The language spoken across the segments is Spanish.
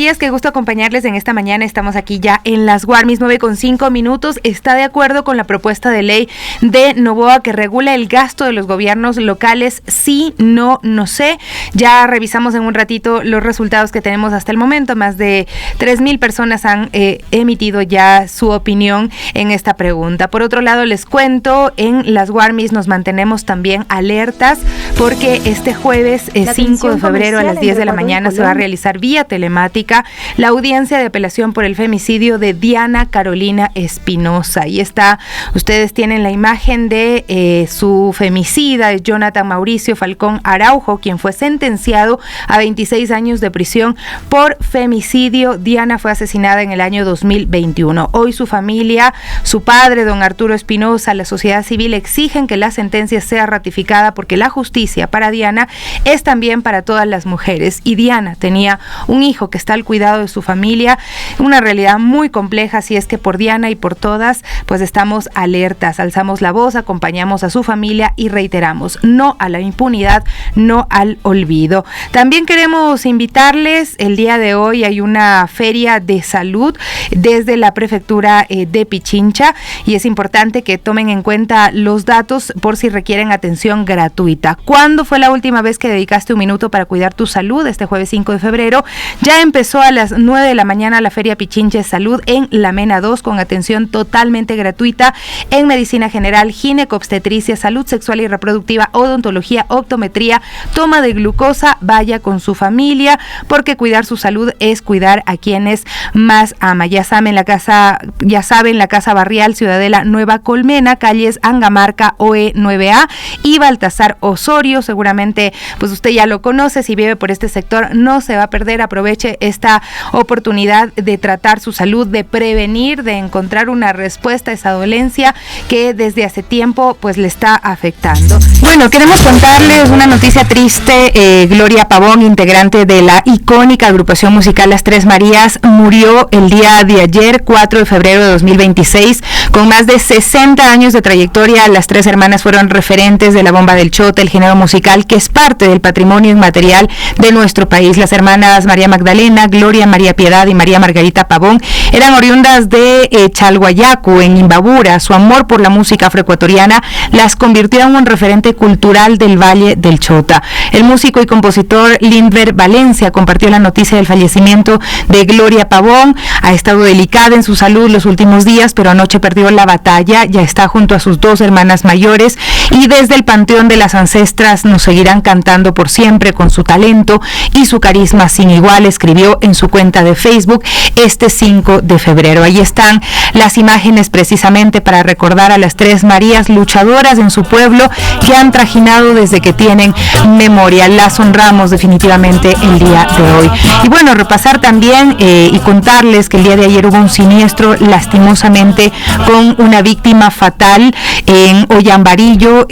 días, qué gusto acompañarles en esta mañana. Estamos aquí ya en las Guarmis, 9:05. ¿Está de acuerdo con la propuesta de ley de Noboa que regula el gasto de los gobiernos locales? Sí, no, no sé. Ya revisamos en un ratito los resultados que tenemos hasta el momento. Más de 3,000 personas han emitido ya su opinión en esta pregunta. Por otro lado, les cuento, en las Guarmis nos mantenemos también alertas porque este jueves 5 de febrero a las 10 de la mañana se va a realizar vía telemática la audiencia de apelación por el femicidio de Diana Carolina Espinosa. Ahí está, ustedes tienen la imagen de su femicida, Jonathan Mauricio Falcón Araujo, quien fue sentenciado a 26 años de prisión por femicidio. Diana fue asesinada en el año 2021. Hoy su familia, su padre, don Arturo Espinosa, la sociedad civil exigen que la sentencia sea ratificada porque la justicia para Diana es también para todas las mujeres. Y Diana tenía un hijo que está al cuidado de su familia, una realidad muy compleja, así es que por Diana y por todas, pues estamos alertas, alzamos la voz, acompañamos a su familia y reiteramos, no a la impunidad, no al olvido. También queremos invitarles, el día de hoy hay una feria de salud desde la prefectura de Pichincha y es importante que tomen en cuenta los datos por si requieren atención gratuita. ¿Cuándo fue la última vez que dedicaste un minuto para cuidar tu salud? Este jueves 5 de febrero ya empezó a las 9 de la mañana la Feria Pichincha Salud en La Mena 2 con atención totalmente gratuita en medicina general, ginecobstetricia, salud sexual y reproductiva, odontología, optometría, toma de glucosa. Vaya con su familia porque cuidar su salud es cuidar a quienes más ama. Ya saben, la casa barrial Ciudadela Nueva Colmena, calles Angamarca, OE 9A y Baltasar Osorio. Seguramente pues usted ya lo conoce, si vive por este sector no se va a perder. Aproveche esta oportunidad de tratar su salud, de prevenir, de encontrar una respuesta a esa dolencia que desde hace tiempo pues le está afectando. Bueno, queremos contarles una noticia triste. Gloria Pavón, integrante de la icónica agrupación musical Las Tres Marías, murió el día de ayer, 4 de febrero de 2026, con más de 60 años de trayectoria. Las tres hermanas fueron referentes de la bomba del Chota, el género musical que es parte del patrimonio inmaterial de nuestro país. Las hermanas María Magdalena, Gloria María Piedad y María Margarita Pavón eran oriundas de Chalhuayacu, en Imbabura. Su amor por la música afroecuatoriana las convirtió en un referente cultural del Valle del Chota. El músico y compositor Lindber Valencia compartió la noticia del fallecimiento de Gloria Pavón. Ha estado delicada en su salud los últimos días, pero anoche perdió la batalla. Ya está junto a sus dos hermanas mayores y desde el Panteón de las Ancestras nos seguirán cantando por siempre con su talento y su carisma sin igual, escribió en su cuenta de Facebook este 5 de febrero. Ahí están las imágenes precisamente para recordar a las tres Marías luchadoras en su pueblo que han trajinado desde que tienen memoria. Las honramos definitivamente el día de hoy. Y bueno, repasar también y contarles que el día de ayer hubo un siniestro lastimosamente con una víctima fatal en Ollambarillo.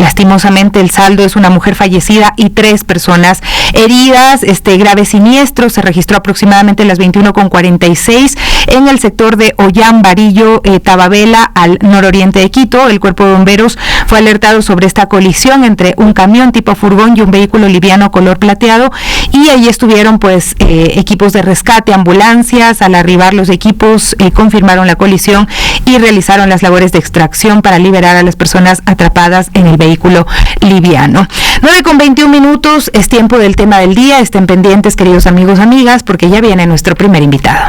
Lastimosamente el saldo es una mujer fallecida y 3 personas heridas. Este grave siniestro se registró aproximadamente a las 21:46 en el sector de Ollambarillo, Tababela, al nororiente de Quito. El cuerpo de bomberos fue alertado sobre esta colisión entre un camión tipo furgón y un vehículo liviano color plateado, y ahí estuvieron equipos de rescate, ambulancias. Al arribar los equipos confirmaron la colisión y realizaron las labores de extracción para liberar a las personas atrapadas en el vehículo liviano. 9:21, es tiempo del tema del día. Estén pendientes, queridos amigos, amigas, porque ya viene nuestro primer invitado.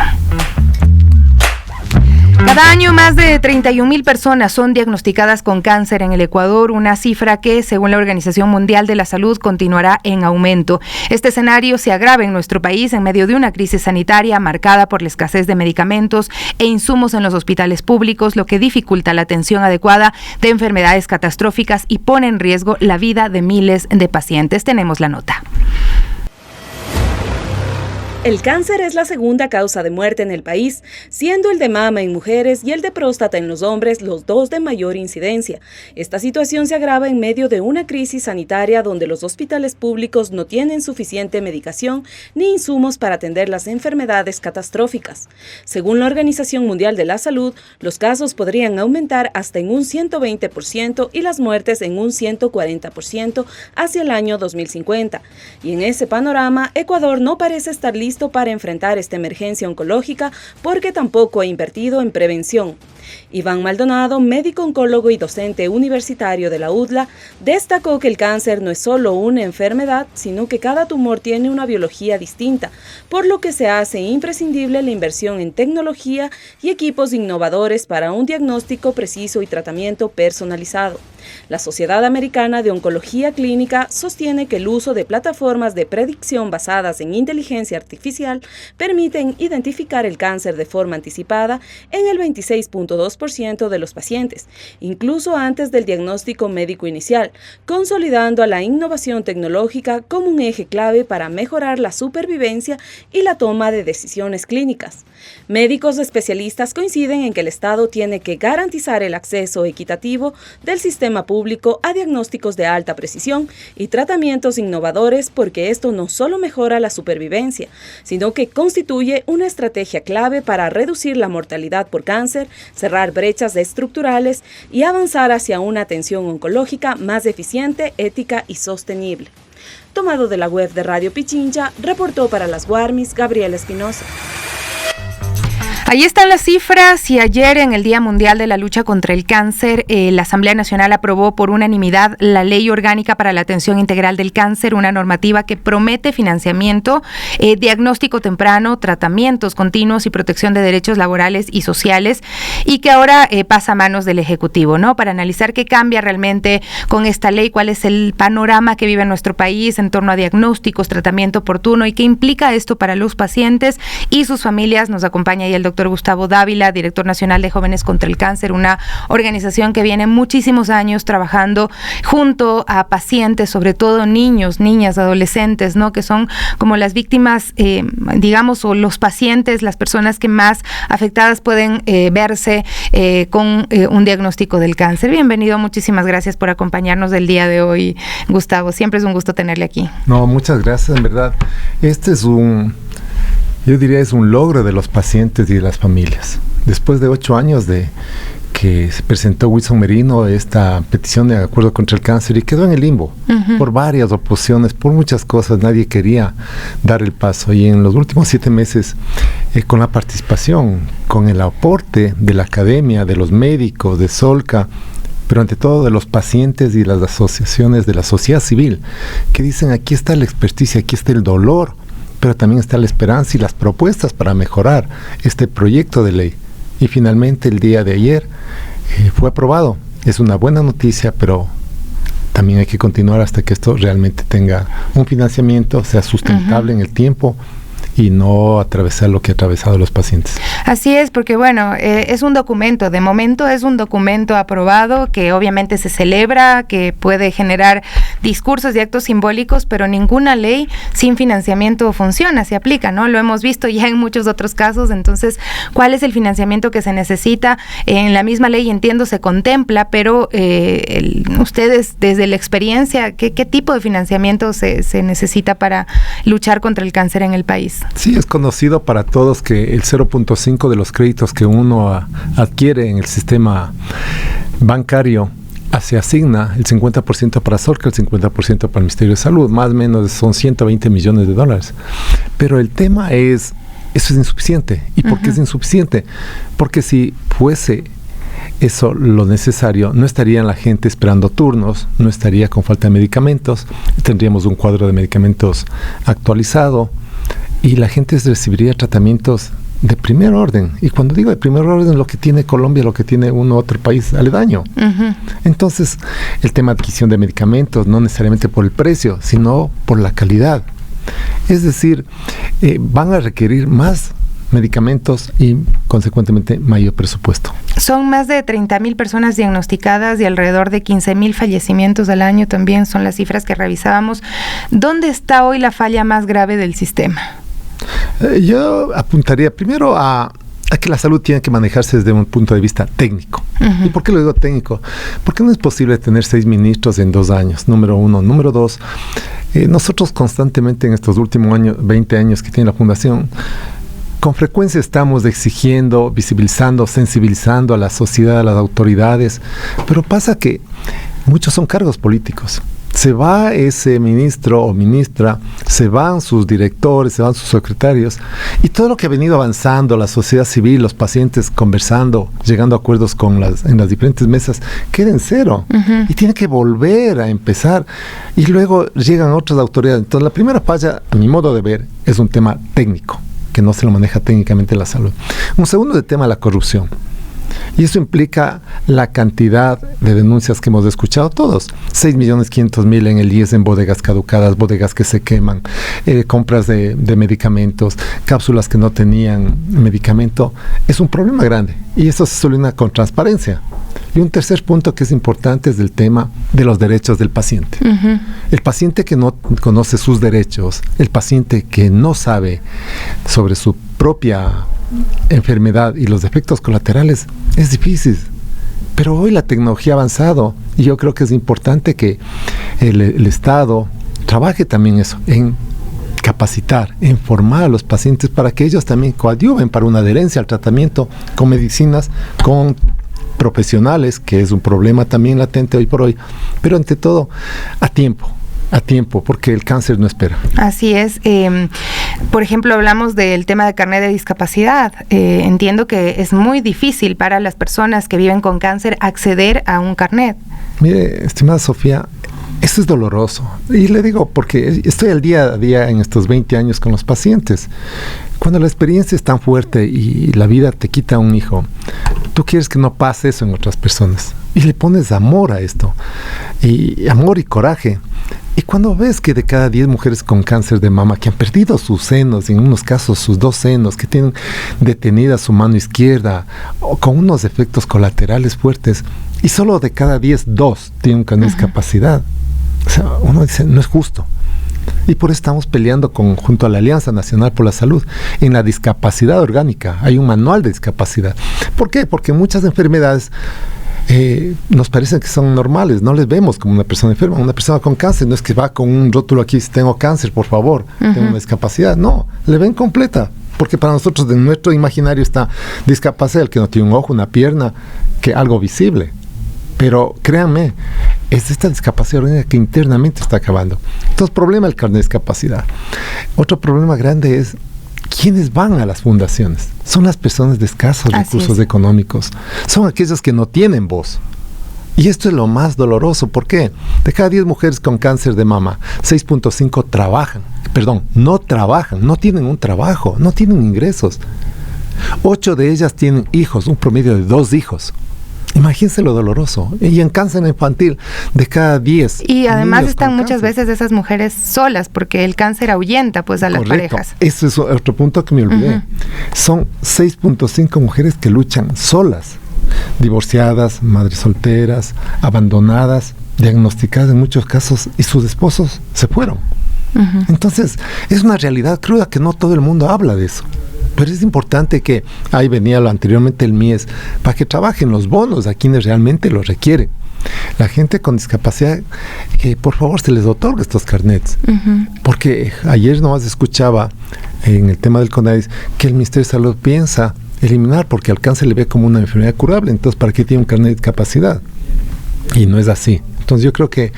Cada año más de 31,000 personas son diagnosticadas con cáncer en el Ecuador, una cifra que, según la Organización Mundial de la Salud, continuará en aumento. Este escenario se agrava en nuestro país en medio de una crisis sanitaria marcada por la escasez de medicamentos e insumos en los hospitales públicos, lo que dificulta la atención adecuada de enfermedades catastróficas y pone en riesgo la vida de miles de pacientes. Tenemos la nota. El cáncer es la segunda causa de muerte en el país, siendo el de mama en mujeres y el de próstata en los hombres los dos de mayor incidencia. Esta situación se agrava en medio de una crisis sanitaria donde los hospitales públicos no tienen suficiente medicación ni insumos para atender las enfermedades catastróficas. Según la Organización Mundial de la Salud, los casos podrían aumentar hasta en un 120% y las muertes en un 140% hacia el año 2050. Y en ese panorama, Ecuador no parece estar listo para enfrentar esta emergencia oncológica porque tampoco ha invertido en prevención. Iván Maldonado, médico oncólogo y docente universitario de la UDLA, destacó que el cáncer no es solo una enfermedad, sino que cada tumor tiene una biología distinta, por lo que se hace imprescindible la inversión en tecnología y equipos innovadores para un diagnóstico preciso y tratamiento personalizado. La Sociedad Americana de Oncología Clínica sostiene que el uso de plataformas de predicción basadas en inteligencia artificial permiten identificar el cáncer de forma anticipada en el 26.2% de los pacientes, incluso antes del diagnóstico médico inicial, consolidando a la innovación tecnológica como un eje clave para mejorar la supervivencia y la toma de decisiones clínicas. Médicos especialistas coinciden en que el Estado tiene que garantizar el acceso equitativo del sistema público a diagnósticos de alta precisión y tratamientos innovadores porque esto no solo mejora la supervivencia, sino que constituye una estrategia clave para reducir la mortalidad por cáncer, cerrar brechas estructurales y avanzar hacia una atención oncológica más eficiente, ética y sostenible. Tomado de la web de Radio Pichincha, reportó para las Guarmis Gabriela Espinosa. Ahí están las cifras y ayer en el Día Mundial de la Lucha contra el Cáncer, la Asamblea Nacional aprobó por unanimidad la Ley Orgánica para la Atención Integral del Cáncer, una normativa que promete financiamiento, diagnóstico temprano, tratamientos continuos y protección de derechos laborales y sociales y que ahora pasa a manos del Ejecutivo, ¿no? Para analizar qué cambia realmente con esta ley, cuál es el panorama que vive nuestro país en torno a diagnósticos, tratamiento oportuno y qué implica esto para los pacientes y sus familias. Nos acompaña ahí el doctor Gustavo Dávila, director nacional de Jóvenes contra el Cáncer, una organización que viene muchísimos años trabajando junto a pacientes, sobre todo niños, niñas, adolescentes, ¿no? Que son como las víctimas, digamos, o los pacientes, las personas que más afectadas pueden verse con un diagnóstico del cáncer. Bienvenido, muchísimas gracias por acompañarnos del día de hoy, Gustavo. Siempre es un gusto tenerle aquí. No, muchas gracias, en verdad. Yo diría es un logro de los pacientes y de las familias. Después de 8 años de que se presentó Wilson Merino esta petición de acuerdo contra el cáncer y quedó en el limbo por varias oposiciones, por muchas cosas, nadie quería dar el paso. Y en los últimos 7 meses, con la participación, con el aporte de la academia, de los médicos, de Solca, pero ante todo de los pacientes y las asociaciones de la sociedad civil, que dicen aquí está la experticia, aquí está el dolor, pero también está la esperanza y las propuestas para mejorar este proyecto de ley. Y finalmente el día de ayer fue aprobado. Es una buena noticia, pero también hay que continuar hasta que esto realmente tenga un financiamiento, sea sustentable en el tiempo y no atravesar lo que ha atravesado los pacientes. Así es, porque bueno, es un documento, de momento es un documento aprobado que obviamente se celebra, que puede generar discursos y actos simbólicos, pero ninguna ley sin financiamiento funciona, se aplica, ¿no? Lo hemos visto ya en muchos otros casos. Entonces, ¿cuál es el financiamiento que se necesita? En la misma ley, entiendo, se contempla, pero ustedes desde la experiencia, ¿qué tipo de financiamiento se necesita para luchar contra el cáncer en el país? Sí, es conocido para todos que el 0.5 de los créditos que uno adquiere en el sistema bancario se asigna el 50% para Solca, el 50% para el Ministerio de Salud, más o menos son $120 millones. Pero el tema es, eso es insuficiente. ¿Y por qué es insuficiente? Porque si fuese eso lo necesario, no estaría la gente esperando turnos, no estaría con falta de medicamentos, tendríamos un cuadro de medicamentos actualizado y la gente recibiría tratamientos de primer orden. Y cuando digo de primer orden, lo que tiene Colombia, lo que tiene uno otro país aledaño. Entonces, el tema de adquisición de medicamentos, no necesariamente por el precio, sino por la calidad. Es decir, van a requerir más medicamentos y, consecuentemente, mayor presupuesto. Son más de 30,000 personas diagnosticadas y alrededor de 15,000 fallecimientos al año también son las cifras que revisábamos. ¿Dónde está hoy la falla más grave del sistema? Yo apuntaría primero a que la salud tiene que manejarse desde un punto de vista técnico. ¿Y por qué lo digo técnico? Porque no es posible tener 6 ministros en 2 años, número uno. Número dos, nosotros constantemente en estos últimos 20 años que tiene la Fundación, con frecuencia estamos exigiendo, visibilizando, sensibilizando a la sociedad, a las autoridades, pero pasa que muchos son cargos políticos. Se va ese ministro o ministra, se van sus directores, se van sus secretarios, y todo lo que ha venido avanzando, la sociedad civil, los pacientes conversando, llegando a acuerdos en las diferentes mesas, queda en cero. Y tiene que volver a empezar. Y luego llegan otras autoridades. Entonces, la primera falla, a mi modo de ver, es un tema técnico, que no se lo maneja técnicamente la salud. Un segundo tema, la corrupción. Y eso implica la cantidad de denuncias que hemos escuchado todos. 6.500.000 en el IES en bodegas caducadas, bodegas que se queman, compras de medicamentos, cápsulas que no tenían medicamento. Es un problema grande y eso se soluciona con transparencia. Y un tercer punto que es importante es el tema de los derechos del paciente. El paciente que no conoce sus derechos, el paciente que no sabe sobre su propia enfermedad y los efectos colaterales, es difícil. Pero hoy la tecnología ha avanzado y yo creo que es importante que el Estado trabaje también eso, en capacitar, en formar a los pacientes para que ellos también coadyuven para una adherencia al tratamiento con medicinas, con profesionales, que es un problema también latente hoy por hoy, pero ante todo a tiempo, porque el cáncer no espera. Así es. Por ejemplo, hablamos del tema de carnet de discapacidad. Entiendo que es muy difícil para las personas que viven con cáncer acceder a un carnet. Mire, estimada Sofía, eso es doloroso. Y le digo porque estoy al día a día en estos 20 años con los pacientes. Cuando la experiencia es tan fuerte y la vida te quita un hijo, tú quieres que no pase eso en otras personas. Y le pones amor a esto. Y amor y coraje. Y cuando ves que de cada 10 mujeres con cáncer de mama que han perdido sus senos, en unos casos sus 2 senos, que tienen detenida su mano izquierda, o con unos efectos colaterales fuertes, y solo de cada 10, 2 tienen una discapacidad. O sea, uno dice, no es justo. Y por eso estamos peleando junto a la Alianza Nacional por la Salud en la discapacidad orgánica. Hay un manual de discapacidad. ¿Por qué? Porque muchas enfermedades nos parecen que son normales, no les vemos como una persona enferma. Una persona con cáncer no es que va con un rótulo aquí, si tengo cáncer, por favor, tengo una discapacidad. No, le ven completa, porque para nosotros en nuestro imaginario está discapacidad el que no tiene un ojo, una pierna, que algo visible. Pero créanme, es esta discapacidad orgánica que internamente está acabando. Entonces, problema el carnet de discapacidad. Otro problema grande es ¿quiénes van a las fundaciones? Son las personas de escasos recursos económicos. Son aquellas que no tienen voz. Y esto es lo más doloroso. ¿Por qué? De cada 10 mujeres con cáncer de mama, 6.5 no trabajan, no tienen un trabajo, no tienen ingresos. 8 de ellas tienen hijos, un promedio de 2 hijos. Imagínense lo doloroso. Y en cáncer infantil, de cada 10. Y además están muchas veces esas mujeres solas, porque el cáncer ahuyenta pues a las parejas. Eso es otro punto que me olvidé. Son 6.5 mujeres que luchan solas, divorciadas, madres solteras, abandonadas, diagnosticadas en muchos casos, y sus esposos se fueron. Entonces, es una realidad cruda que no todo el mundo habla de eso. Pero es importante que, ahí venía anteriormente el MIES, para que trabajen los bonos a quienes realmente lo requieren. La gente con discapacidad, que por favor se les otorgue estos carnets. Porque ayer nomás escuchaba en el tema del CONADIS que el Ministerio de Salud piensa eliminar, porque al cáncer le ve como una enfermedad curable. Entonces, ¿para qué tiene un carnet de discapacidad? Y no es así. Entonces yo creo que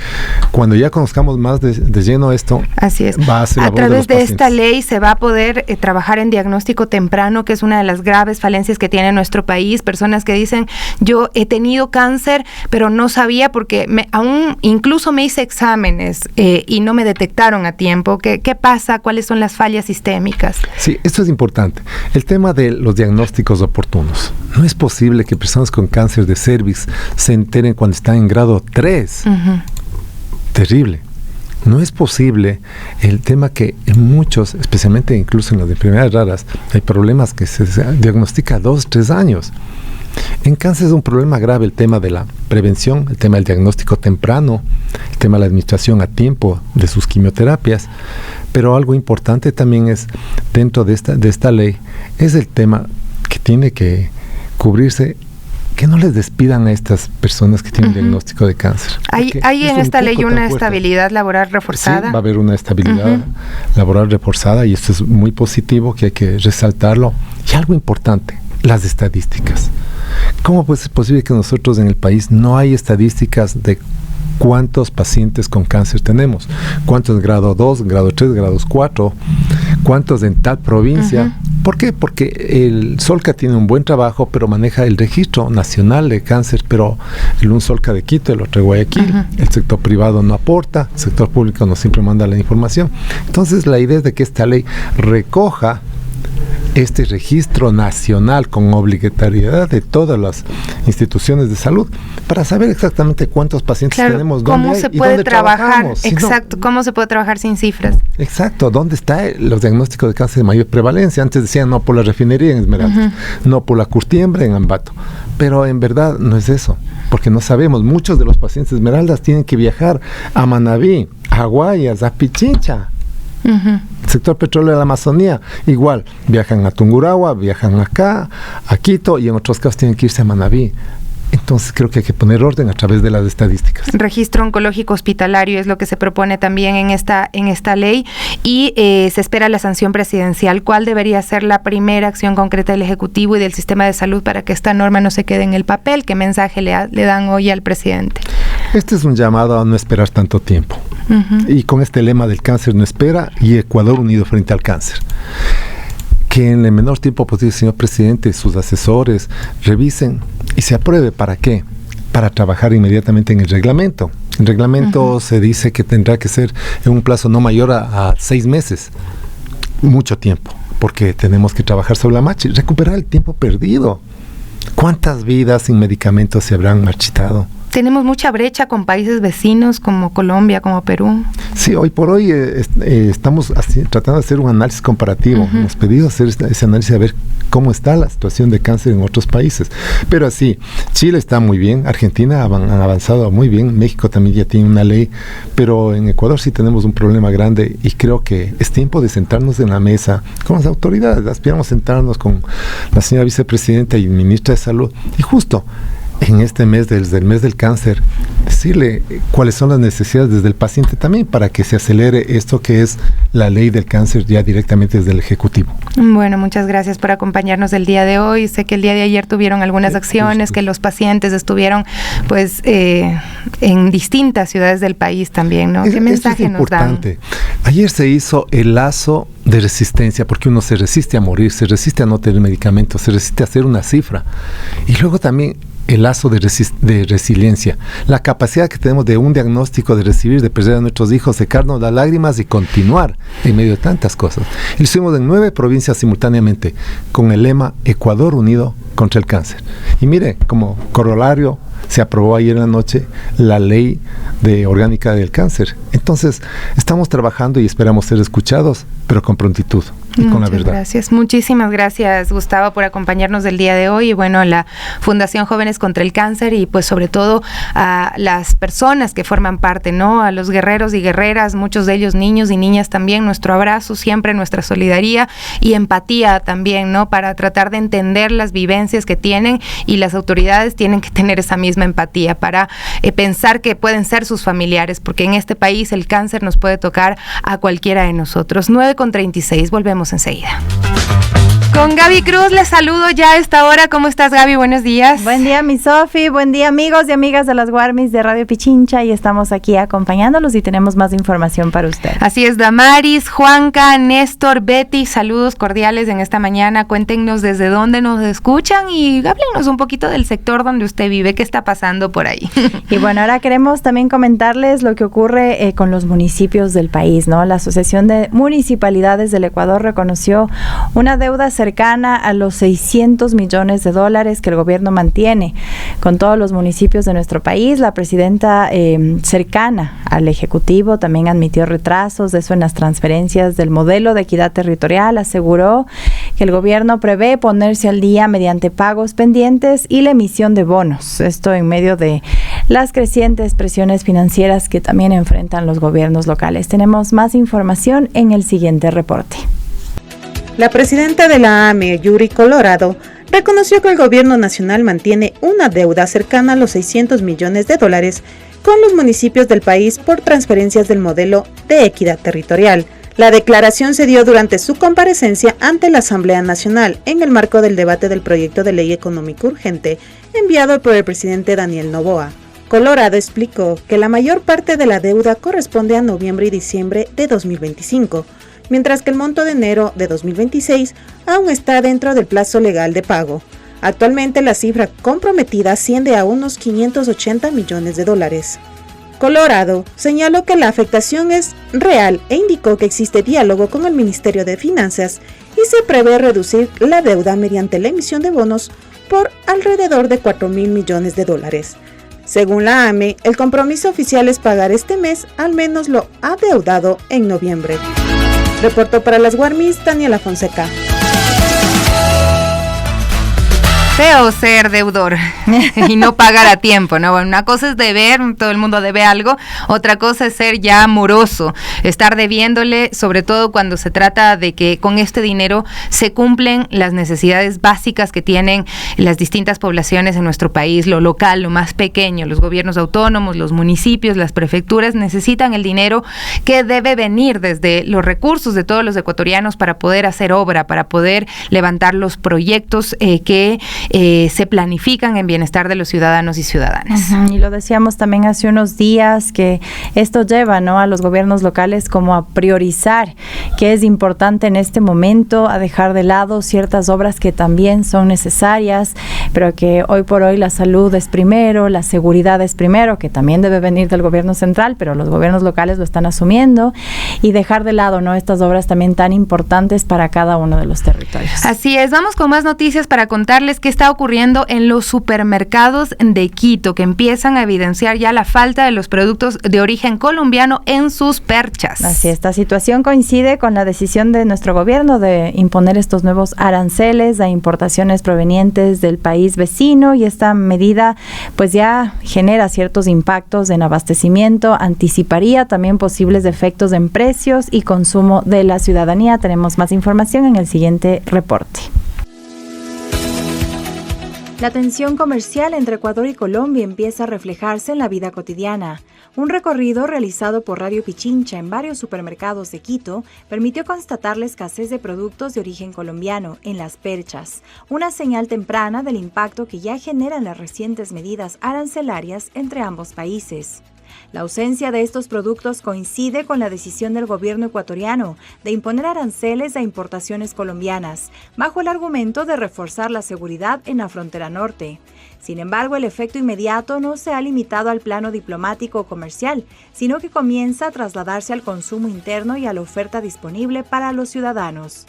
cuando ya conozcamos más de lleno esto, así es, va a ser a través de esta ley se va a poder trabajar en diagnóstico temprano, que es una de las graves falencias que tiene nuestro país. Personas que dicen, yo he tenido cáncer, pero no sabía porque aún incluso me hice exámenes y no me detectaron a tiempo. ¿Qué pasa? ¿Cuáles son las fallas sistémicas? Sí, esto es importante. El tema de los diagnósticos oportunos. No es posible que personas con cáncer de cervix se enteren cuando están en grado 3. Terrible. No es posible el tema que en muchos, especialmente incluso en las enfermedades raras, hay problemas que se diagnostica a 2, 3 años. En cáncer es un problema grave el tema de la prevención, el tema del diagnóstico temprano, el tema de la administración a tiempo de sus quimioterapias, pero algo importante también es, dentro de esta ley, es el tema que tiene que cubrirse, que no les despidan a estas personas que tienen diagnóstico de cáncer. ¿Hay en esta ley una estabilidad laboral reforzada? Sí, va a haber una estabilidad laboral reforzada y esto es muy positivo, que hay que resaltarlo. Y algo importante, las estadísticas. ¿Cómo puede ser posible que nosotros en el país no hay estadísticas de cuántos pacientes con cáncer tenemos? ¿Cuántos en grado 2, grado 3, grados 4? ¿Cuántos en tal provincia? ¿Por qué? Porque el Solca tiene un buen trabajo, pero maneja el registro nacional de cáncer, pero el un Solca de Quito, el otro de Guayaquil. El sector privado no aporta, el sector público no siempre manda la información. Entonces la idea es de que esta ley recoja este registro nacional con obligatoriedad de todas las instituciones de salud para saber exactamente cuántos pacientes tenemos, dónde cómo se puede trabajar, exacto, cómo se puede trabajar sin cifras. Exacto, dónde están los diagnósticos de cáncer de mayor prevalencia. Antes decían no por la refinería en Esmeraldas, no por la curtiembre en Ambato, pero en verdad no es eso, porque no sabemos. Muchos de los pacientes de Esmeraldas tienen que viajar a Manabí, a Guayas, a Pichincha. Sector petróleo de la Amazonía, igual, viajan a Tungurahua, viajan acá, a Quito, y en otros casos tienen que irse a Manabí. Entonces creo que hay que poner orden a través de las estadísticas. Registro oncológico hospitalario es lo que se propone también en esta ley, y se espera la sanción presidencial. ¿Cuál debería ser la primera acción concreta del Ejecutivo y del Sistema de Salud para que esta norma no se quede en el papel? ¿Qué mensaje le dan hoy al presidente? Este es un llamado a no esperar tanto tiempo. Y con este lema del cáncer no espera y Ecuador unido frente al cáncer. Que en el menor tiempo posible, señor presidente, sus asesores revisen y se apruebe. ¿Para qué? Para trabajar inmediatamente en el reglamento. El reglamento se dice que tendrá que ser en un plazo no mayor a 6 meses. Mucho tiempo, porque tenemos que trabajar sobre la marcha y recuperar el tiempo perdido. ¿Cuántas vidas sin medicamentos se habrán marchitado? Tenemos mucha brecha con países vecinos como Colombia, como Perú. Sí, hoy por hoy estamos tratando de hacer un análisis comparativo. Hemos pedido hacer ese análisis a ver cómo está la situación de cáncer en otros países. Pero así, Chile está muy bien, Argentina han avanzado muy bien, México también ya tiene una ley, pero en Ecuador sí tenemos un problema grande y creo que es tiempo de sentarnos en la mesa con las autoridades. Aspiramos a sentarnos con la señora vicepresidenta y ministra de Salud y justo en este mes, desde el mes del cáncer, decirle cuáles son las necesidades desde el paciente también para que se acelere esto que es la ley del cáncer ya directamente desde el Ejecutivo. Bueno, muchas gracias por acompañarnos el día de hoy. Sé que el día de ayer tuvieron algunas acciones, que los pacientes estuvieron pues en distintas ciudades del país también, ¿no? ¿Qué mensaje nos dan? Ayer se hizo el lazo de resistencia, porque uno se resiste a morir, se resiste a no tener medicamentos, se resiste a hacer una cifra. Y luego también el lazo de resiliencia, la capacidad que tenemos de un diagnóstico, de recibir, de perder a nuestros hijos, secarnos las lágrimas y continuar en medio de tantas cosas. Y lo hicimos en 9 provincias simultáneamente, con el lema Ecuador unido contra el cáncer. Y mire, como corolario, se aprobó ayer en la noche la ley orgánica del cáncer. Entonces, estamos trabajando y esperamos ser escuchados, pero con prontitud y con la verdad. Gracias. Muchísimas gracias, Gustavo, por acompañarnos del día de hoy. Y bueno, a la Fundación Jóvenes contra el Cáncer y pues sobre todo a las personas que forman parte, ¿no? A los guerreros y guerreras, muchos de ellos niños y niñas también, nuestro abrazo, siempre nuestra solidaridad y empatía también, ¿no? Para tratar de entender las vivencias que tienen, y las autoridades tienen que tener esa misma empatía para pensar que pueden ser sus familiares, porque en este país el cáncer nos puede tocar a cualquiera de nosotros. 9:36, volvemos enseguida. Con Gaby Cruz les saludo ya a esta hora. ¿Cómo estás, Gaby? Buenos días. Buen día, mi Sofi. Buen día, amigos y amigas de las Guarmis de Radio Pichincha. Y estamos aquí acompañándolos y tenemos más información para ustedes. Así es, Damaris, Juanca, Néstor, Betty, saludos cordiales en esta mañana. Cuéntenos desde dónde nos escuchan y háblenos un poquito del sector donde usted vive. ¿Qué está pasando por ahí? Y bueno, ahora queremos también comentarles lo que ocurre con los municipios del país, ¿no? La Asociación de Municipalidades del Ecuador reconoció una deuda cercana cercana a los 600 millones de dólares que el gobierno mantiene con todos los municipios de nuestro país. La presidenta cercana al Ejecutivo también admitió retrasos de eso en las transferencias del modelo de equidad territorial. Aseguró que el gobierno prevé ponerse al día mediante pagos pendientes y la emisión de bonos. Esto en medio de las crecientes presiones financieras que también enfrentan los gobiernos locales. Tenemos más información en el siguiente reporte. La presidenta de la AME, Yuri Colorado, reconoció que el gobierno nacional mantiene una deuda cercana a los 600 millones de dólares con los municipios del país por transferencias del modelo de equidad territorial. La declaración se dio durante su comparecencia ante la Asamblea Nacional en el marco del debate del proyecto de ley económico urgente enviado por el presidente Daniel Noboa. Colorado explicó que la mayor parte de la deuda corresponde a noviembre y diciembre de 2025, mientras que el monto de enero de 2026 aún está dentro del plazo legal de pago. Actualmente la cifra comprometida asciende a unos 580 millones de dólares. Colorado señaló que la afectación es real e indicó que existe diálogo con el Ministerio de Finanzas y se prevé reducir la deuda mediante la emisión de bonos por alrededor de 4.000 millones de dólares. Según la AME, el compromiso oficial es pagar este mes al menos lo adeudado en noviembre. Reportó para las Guarmis, Daniela Fonseca. Feo ser deudor y no pagar a tiempo, ¿no? Una cosa es deber, todo el mundo debe algo, otra cosa es ser ya moroso, estar debiéndole, sobre todo cuando se trata de que con este dinero se cumplen las necesidades básicas que tienen las distintas poblaciones en nuestro país, lo local, lo más pequeño, los gobiernos autónomos, los municipios, las prefecturas necesitan el dinero que debe venir desde los recursos de todos los ecuatorianos para poder hacer obra, para poder levantar los proyectos que se planifican en bienestar de los ciudadanos y ciudadanas. Y lo decíamos también hace unos días que esto lleva, ¿no?, a los gobiernos locales como a priorizar qué es importante en este momento, a dejar de lado ciertas obras que también son necesarias, pero que hoy por hoy la salud es primero, la seguridad es primero, que también debe venir del gobierno central, pero los gobiernos locales lo están asumiendo, y dejar de lado, ¿no?, estas obras también tan importantes para cada uno de los territorios. Así es, vamos con más noticias para contarles que está ocurriendo en los supermercados de Quito, que empiezan a evidenciar ya la falta de los productos de origen colombiano en sus perchas. Así, esta situación coincide con la decisión de nuestro gobierno de imponer estos nuevos aranceles a importaciones provenientes del país vecino, y esta medida pues ya genera ciertos impactos en abastecimiento, anticiparía también posibles efectos en precios y consumo de la ciudadanía. Tenemos más información en el siguiente reporte. La tensión comercial entre Ecuador y Colombia empieza a reflejarse en la vida cotidiana. Un recorrido realizado por Radio Pichincha en varios supermercados de Quito permitió constatar la escasez de productos de origen colombiano en las perchas, una señal temprana del impacto que ya generan las recientes medidas arancelarias entre ambos países. La ausencia de estos productos coincide con la decisión del gobierno ecuatoriano de imponer aranceles a importaciones colombianas, bajo el argumento de reforzar la seguridad en la frontera norte. Sin embargo, el efecto inmediato no se ha limitado al plano diplomático o comercial, sino que comienza a trasladarse al consumo interno y a la oferta disponible para los ciudadanos.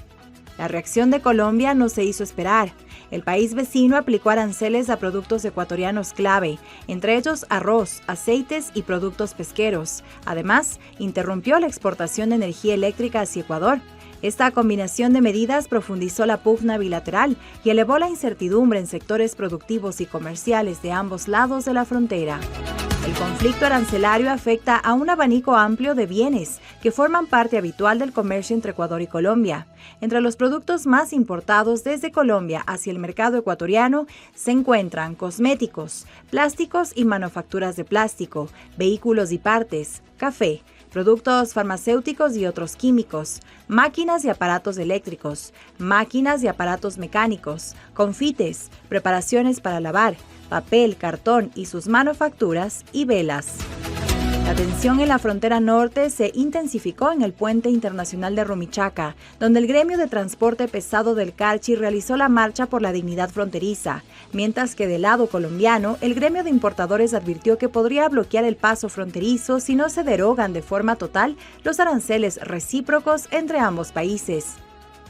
La reacción de Colombia no se hizo esperar. El país vecino aplicó aranceles a productos ecuatorianos clave, entre ellos arroz, aceites y productos pesqueros. Además, interrumpió la exportación de energía eléctrica hacia Ecuador. Esta combinación de medidas profundizó la pugna bilateral y elevó la incertidumbre en sectores productivos y comerciales de ambos lados de la frontera. El conflicto arancelario afecta a un abanico amplio de bienes que forman parte habitual del comercio entre Ecuador y Colombia. Entre los productos más importados desde Colombia hacia el mercado ecuatoriano se encuentran cosméticos, plásticos y manufacturas de plástico, vehículos y partes, café, productos farmacéuticos y otros químicos, máquinas y aparatos eléctricos, máquinas y aparatos mecánicos, confites, preparaciones para lavar, papel, cartón y sus manufacturas y velas. La tensión en la frontera norte se intensificó en el puente internacional de Rumichaca, donde el gremio de transporte pesado del Carchi realizó la marcha por la dignidad fronteriza, mientras que del lado colombiano, el gremio de importadores advirtió que podría bloquear el paso fronterizo si no se derogan de forma total los aranceles recíprocos entre ambos países.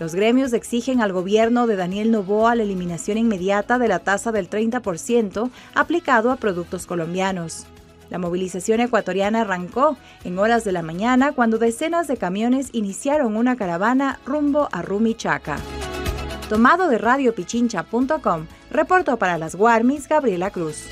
Los gremios exigen al gobierno de Daniel Noboa la eliminación inmediata de la tasa del 30% aplicado a productos colombianos. La movilización ecuatoriana arrancó en horas de la mañana cuando decenas de camiones iniciaron una caravana rumbo a Rumichaca. Tomado de radiopichincha.com, reportó para las Guarmis Gabriela Cruz.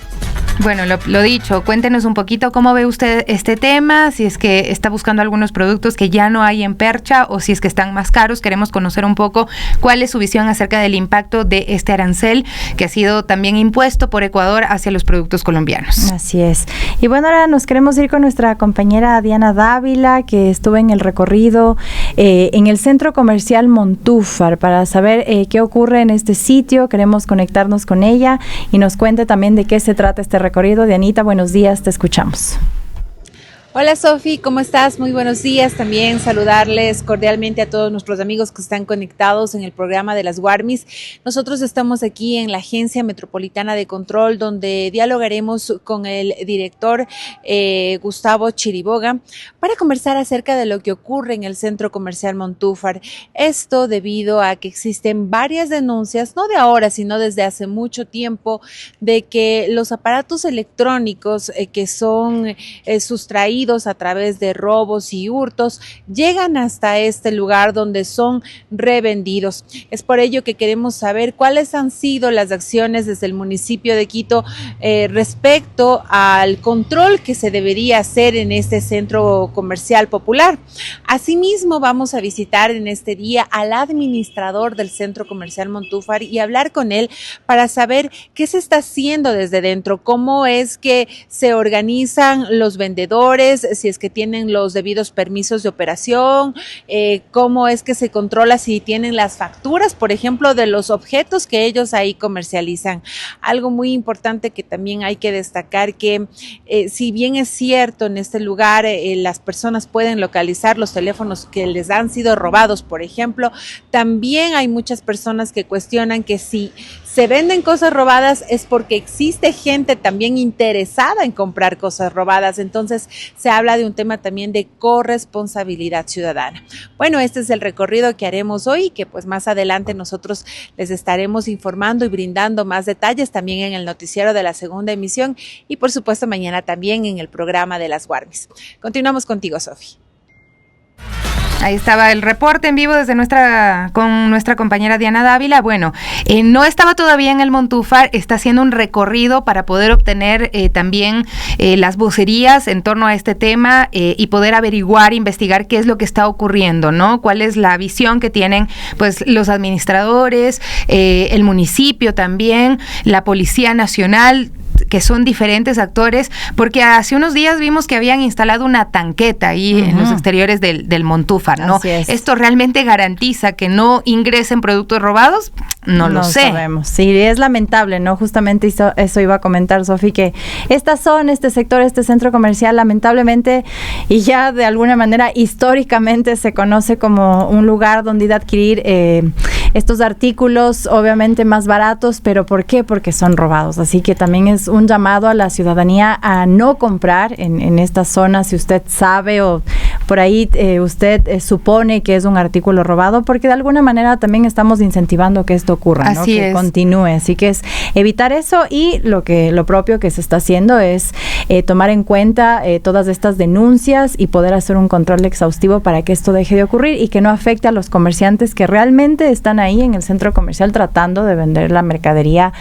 Bueno, lo dicho, cuéntenos un poquito cómo ve usted este tema, si es que está buscando algunos productos que ya no hay en Percha o si es que están más caros. Queremos conocer un poco cuál es su visión acerca del impacto de este arancel que ha sido también impuesto por Ecuador hacia los productos colombianos. Así es. Y bueno, ahora nos queremos ir con nuestra compañera Diana Dávila, que estuvo en el recorrido en el Centro Comercial Montúfar para saber qué ocurre en este sitio. Queremos conectarnos con ella y nos cuente también de qué se trata este recorrido. Dianita, buenos días, te escuchamos. Hola Sofi, ¿cómo estás? Muy buenos días. También saludarles cordialmente a todos nuestros amigos que están conectados en el programa de las Guarmis. Nosotros estamos aquí en la Agencia Metropolitana de Control, donde dialogaremos con el director Gustavo Chiriboga para conversar acerca de lo que ocurre en el Centro Comercial Montúfar. Esto debido a que existen varias denuncias, no de ahora, sino desde hace mucho tiempo, de que los aparatos electrónicos que son sustraídos a través de robos y hurtos llegan hasta este lugar donde son revendidos. Es por ello que queremos saber cuáles han sido las acciones desde el municipio de Quito respecto al control que se debería hacer en este centro comercial popular. Asimismo, vamos a visitar en este día al administrador del Centro Comercial Montúfar y hablar con él para saber qué se está haciendo desde dentro, cómo es que se organizan los vendedores, si es que tienen los debidos permisos de operación, cómo es que se controla si tienen las facturas, por ejemplo, de los objetos que ellos ahí comercializan. Algo muy importante que también hay que destacar que si bien es cierto en este lugar las personas pueden localizar los teléfonos que les han sido robados, por ejemplo, también hay muchas personas que cuestionan que si se venden cosas robadas es porque existe gente también interesada en comprar cosas robadas. Entonces se habla de un tema también de corresponsabilidad ciudadana. Bueno, este es el recorrido que haremos hoy y que pues más adelante nosotros les estaremos informando y brindando más detalles también en el noticiero de la segunda emisión y por supuesto mañana también en el programa de las Guarmis. Continuamos contigo, Sofi. Ahí estaba el reporte en vivo desde con nuestra compañera Diana Dávila. Bueno, no estaba todavía en el Montúfar, está haciendo un recorrido para poder obtener también las vocerías en torno a este tema y poder averiguar, investigar qué es lo que está ocurriendo, ¿no? Cuál es la visión que tienen pues los administradores, el municipio también, la Policía Nacional, que son diferentes actores, porque hace unos días vimos que habían instalado una tanqueta ahí en los exteriores del Montúfar, ¿no? ¿Esto realmente garantiza que no ingresen productos robados? No lo sé. Sabemos. Sí, es lamentable, ¿no? Justamente eso iba a comentar, Sofi, que esta zona, este sector, este centro comercial, lamentablemente, y ya de alguna manera históricamente se conoce como un lugar donde ir a adquirir estos artículos, obviamente más baratos, pero ¿por qué? Porque son robados. Así que también es un llamado a la ciudadanía a no comprar en esta zona si usted sabe o por ahí usted supone que es un artículo robado, porque de alguna manera también estamos incentivando que esto ocurra, ¿no? Que continúe. Así que es evitar eso y lo propio que se está haciendo es tomar en cuenta todas estas denuncias y poder hacer un control exhaustivo para que esto deje de ocurrir y que no afecte a los comerciantes que realmente están ahí en el centro comercial tratando de vender la mercadería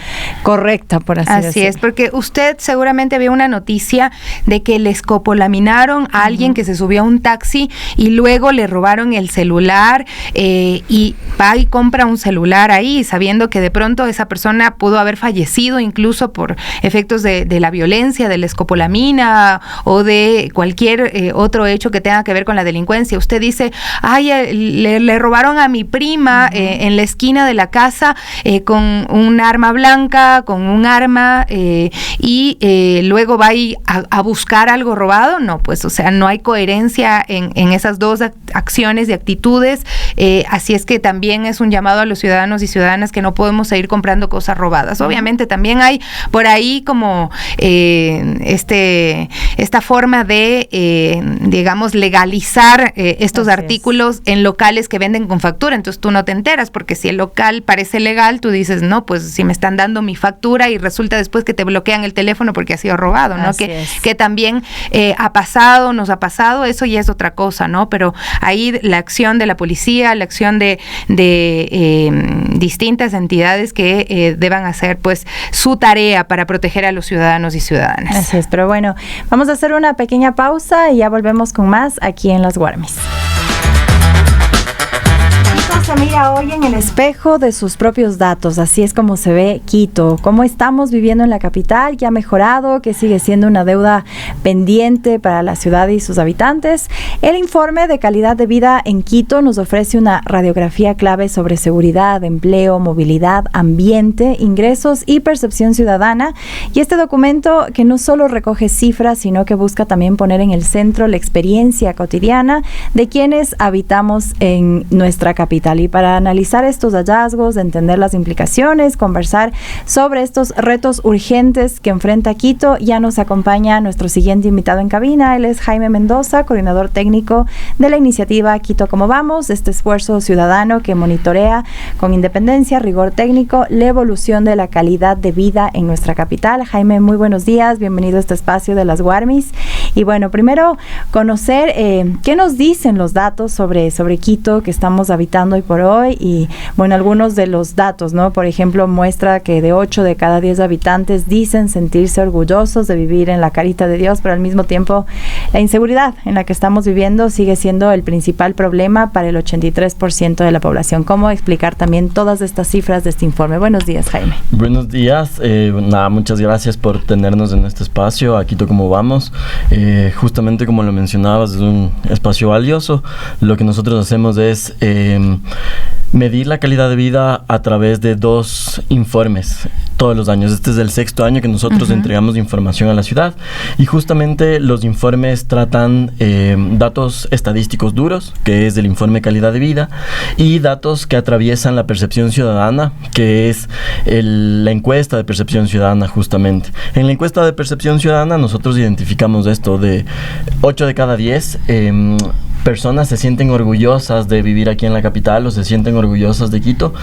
correcta, por así decirlo. Así es, porque usted seguramente vio una noticia de que le escopolaminaron a alguien que se subió a un taxi y luego le robaron el celular y va y compra un celular ahí, sabiendo que de pronto esa persona pudo haber fallecido incluso por efectos de la violencia, de la escopolamina o de cualquier otro hecho que tenga que ver con la delincuencia. Usted dice, ay, le robaron a mi prima en la esquina de la casa con un arma blanca, con un arma y luego va a buscar algo robado. No, pues, o sea, no hay coherencia en esas dos acciones y actitudes. así es que también es un llamado a los ciudadanos y ciudadanas que no podemos seguir comprando cosas robadas. Obviamente también hay por ahí como esta forma de, digamos, legalizar estos artículos en locales que venden con factura, entonces tú no te enteras, porque si el local parece legal, tú dices, no, pues si me están dando mi factura y resulta después que te bloquean el teléfono porque ha sido robado, ¿no? Que también nos ha pasado, eso ya es otra cosa, ¿no? Pero ahí la acción de la policía, la acción de distintas entidades que deban hacer pues su tarea para proteger a los ciudadanos y ciudadanas. Así es, pero bueno, vamos a hacer una pequeña pausa y ya volvemos con más aquí en Las Guarmis. Se mira hoy en el espejo de sus propios datos, así es como se ve Quito, cómo estamos viviendo en la capital, que ha mejorado, que sigue siendo una deuda pendiente para la ciudad y sus habitantes. El informe de calidad de vida en Quito nos ofrece una radiografía clave sobre seguridad, empleo, movilidad, ambiente, ingresos y percepción ciudadana, y este documento que no solo recoge cifras, sino que busca también poner en el centro la experiencia cotidiana de quienes habitamos en nuestra capital. Y para analizar estos hallazgos, entender las implicaciones, conversar sobre estos retos urgentes que enfrenta Quito, ya nos acompaña nuestro siguiente invitado en cabina. Él es Jaime Mendoza, coordinador técnico de la iniciativa Quito Como Vamos, este esfuerzo ciudadano que monitorea con independencia, rigor técnico, la evolución de la calidad de vida en nuestra capital. Jaime, muy buenos días, bienvenido a este espacio de Las Guarmis. Y bueno, primero conocer qué nos dicen los datos sobre Quito que estamos habitando hoy por hoy, y bueno, algunos de los datos, ¿no? Por ejemplo, muestra que de 8 de cada 10 habitantes dicen sentirse orgullosos de vivir en la carita de Dios, pero al mismo tiempo la inseguridad en la que estamos viviendo sigue siendo el principal problema para el 83% de la población. ¿Cómo explicar también todas estas cifras de este informe? Buenos días, Jaime. Buenos días, muchas gracias por tenernos en este espacio, a Quito Como Vamos. Justamente como lo mencionabas, es un espacio valioso. Lo que nosotros hacemos es medir la calidad de vida a través de 2 informes todos los años. Este es el 6º año que nosotros entregamos información a la ciudad, y justamente los informes tratan datos estadísticos duros, que es el informe calidad de vida, y datos que atraviesan la percepción ciudadana, que es la encuesta de percepción ciudadana justamente. En la encuesta de percepción ciudadana nosotros identificamos esto de 8 de cada 10 personas se sienten orgullosas de vivir aquí en la capital o se sienten orgullosas de Quito,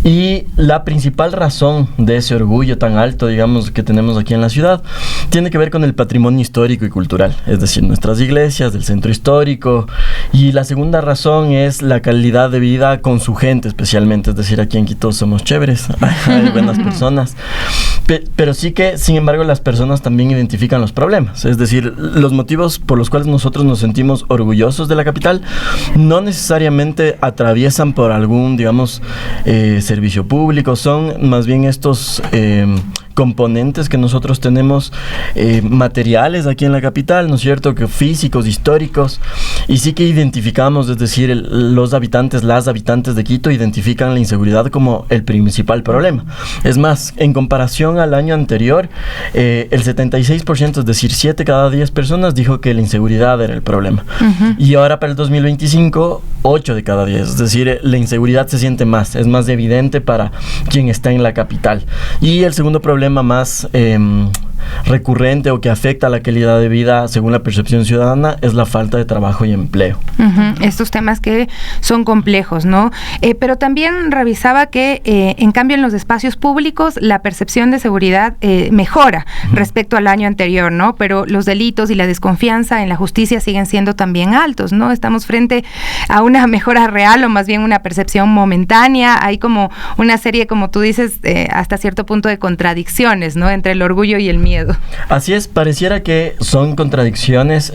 y la principal razón de ese orgullo tan alto, digamos, que tenemos aquí en la ciudad tiene que ver con el patrimonio histórico y cultural, es decir, nuestras iglesias, el centro histórico, y la segunda razón es la calidad de vida con su gente especialmente, es decir, aquí en Quito somos chéveres, hay buenas personas, pero sí que, sin embargo, las personas también identifican los problemas, es decir, los motivos por los cuales nosotros nos sentimos orgullosos de la capital no necesariamente atraviesan por algún, digamos, servicio público, son más bien estos componentes que nosotros tenemos materiales aquí en la capital, ¿no es cierto?, que físicos, históricos, y sí que identificamos, es decir, las habitantes de Quito identifican la inseguridad como el principal problema. Es más, en comparación al año anterior, el 76%, es decir, 7 cada 10 personas dijo que la inseguridad era el problema. Y ahora para el 2025, 8 de cada 10, es decir, la inseguridad se siente más, es más evidente para quien está en la capital. Y el segundo problema más recurrente o que afecta a la calidad de vida según la percepción ciudadana es la falta de trabajo y empleo. Estos temas que son complejos, ¿no? Pero también revisaba que en cambio en los espacios públicos la percepción de seguridad mejora respecto al año anterior, ¿no? Pero los delitos y la desconfianza en la justicia siguen siendo también altos, ¿no? Estamos frente a una mejora real o más bien una percepción momentánea. Hay como una serie, como tú dices, hasta cierto punto de contradicciones, ¿no? Entre el orgullo y el miedo. Así es, pareciera que son contradicciones,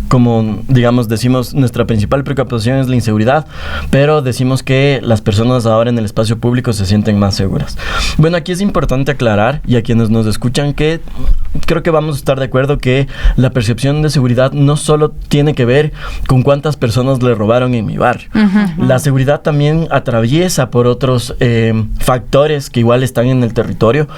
como digamos, decimos, nuestra principal preocupación es la inseguridad, pero decimos que las personas ahora en el espacio público se sienten más seguras. Bueno, aquí es importante aclarar, y a quienes nos escuchan, que creo que vamos a estar de acuerdo que la percepción de seguridad no solo tiene que ver con cuántas personas le robaron en mi barrio. La seguridad también atraviesa por otros factores que igual están en el territorio.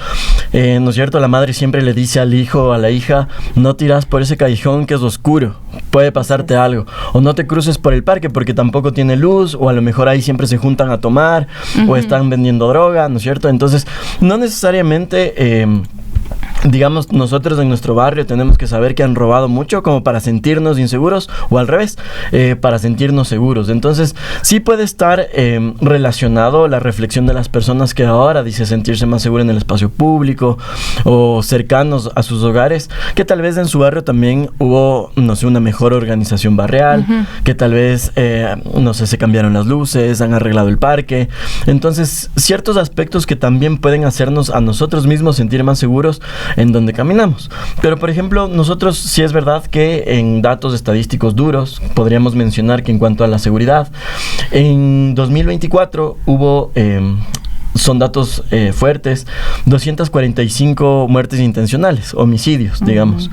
¿No es cierto? La madre siempre le dice al hijo o a la hija, no tiras por ese callejón que es oscuro, puede pasarte algo. O no te cruces por el parque porque tampoco tiene luz, o a lo mejor ahí siempre se juntan a tomar, o están vendiendo droga, ¿no es cierto? Entonces, no necesariamente... digamos, nosotros en nuestro barrio tenemos que saber que han robado mucho como para sentirnos inseguros, o al revés, para sentirnos seguros. Entonces, sí puede estar relacionado la reflexión de las personas que ahora dice sentirse más seguro en el espacio público o cercanos a sus hogares, que tal vez en su barrio también hubo, no sé, una mejor organización barrial, que tal vez, no sé, se cambiaron las luces, han arreglado el parque. Entonces, ciertos aspectos que también pueden hacernos a nosotros mismos sentir más seguros en donde caminamos. Pero, por ejemplo, nosotros sí es verdad que en datos estadísticos duros podríamos mencionar que en cuanto a la seguridad, en 2024 hubo... son datos fuertes, 245 muertes intencionales, homicidios, digamos.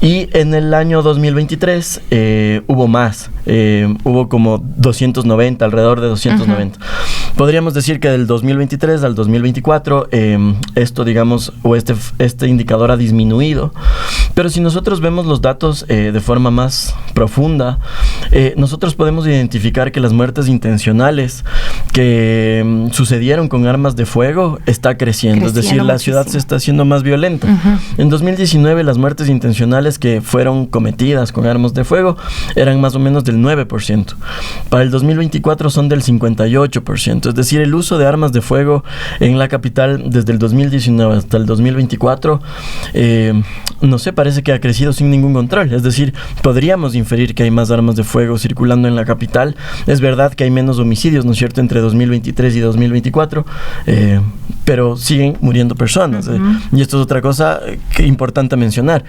Y en el año 2023 hubo más, hubo como 290, alrededor de 290. Podríamos decir que del 2023 al 2024 esto, digamos, o este indicador ha disminuido. Pero si nosotros vemos los datos de forma más profunda, nosotros podemos identificar que las muertes intencionales que sucedieron con armas de fuego está creciendo. Es decir, la ciudad se está haciendo más violenta. En 2019 las muertes intencionales que fueron cometidas con armas de fuego eran más o menos del 9%. Para el 2024 son del 58%. Es decir, el uso de armas de fuego en la capital desde el 2019 hasta el 2024, no sé, parece que ha crecido sin ningún control. Es decir, podríamos inferir que hay más armas de fuego circulando en la capital. Es verdad que hay menos homicidios, ¿no es cierto?, entre 2023 y 2024, pero siguen muriendo personas. Y esto es otra cosa que es importante mencionar.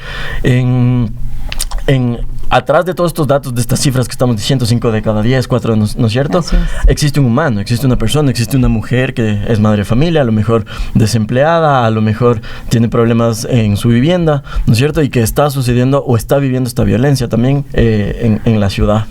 Atrás de todos estos datos, de estas cifras que estamos diciendo, 5 de cada 10, 4, ¿no es cierto? Existe un humano, existe una persona, existe una mujer que es madre de familia, a lo mejor desempleada, a lo mejor tiene problemas en su vivienda, ¿no es cierto? Y que está sucediendo o está viviendo esta violencia también en la ciudad.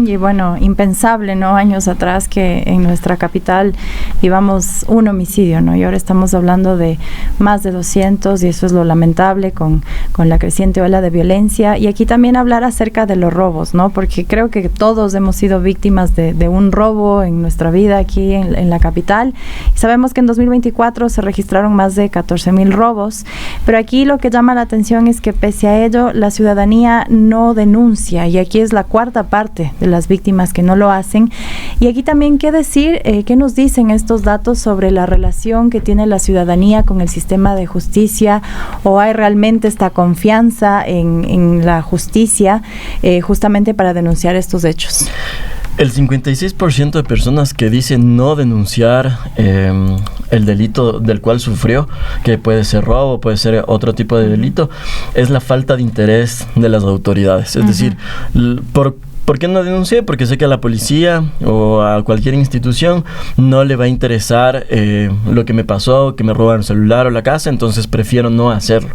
Y bueno, impensable, ¿no? Años atrás que en nuestra capital vivamos un homicidio, ¿no? Y ahora estamos hablando de más de 200, y eso es lo lamentable con la creciente ola de violencia. Y aquí también hablar acerca de los robos, ¿no? Porque creo que todos hemos sido víctimas de un robo en nuestra vida aquí en la capital. Y sabemos que en 2024 se registraron más de 14,000 robos, pero aquí lo que llama la atención es que pese a ello la ciudadanía no denuncia, y aquí es la cuarta parte de las víctimas que no lo hacen. Y aquí también, ¿qué decir? ¿Qué nos dicen estos datos sobre la relación que tiene la ciudadanía con el sistema de justicia? ¿O hay realmente esta confianza en la justicia justamente para denunciar estos hechos? El 56% de personas que dicen no denunciar el delito del cual sufrió, que puede ser robo, puede ser otro tipo de delito, es la falta de interés de las autoridades. Es decir, ¿por qué no denuncié? Porque sé que a la policía o a cualquier institución no le va a interesar lo que me pasó, que me robaron el celular o la casa, entonces prefiero no hacerlo.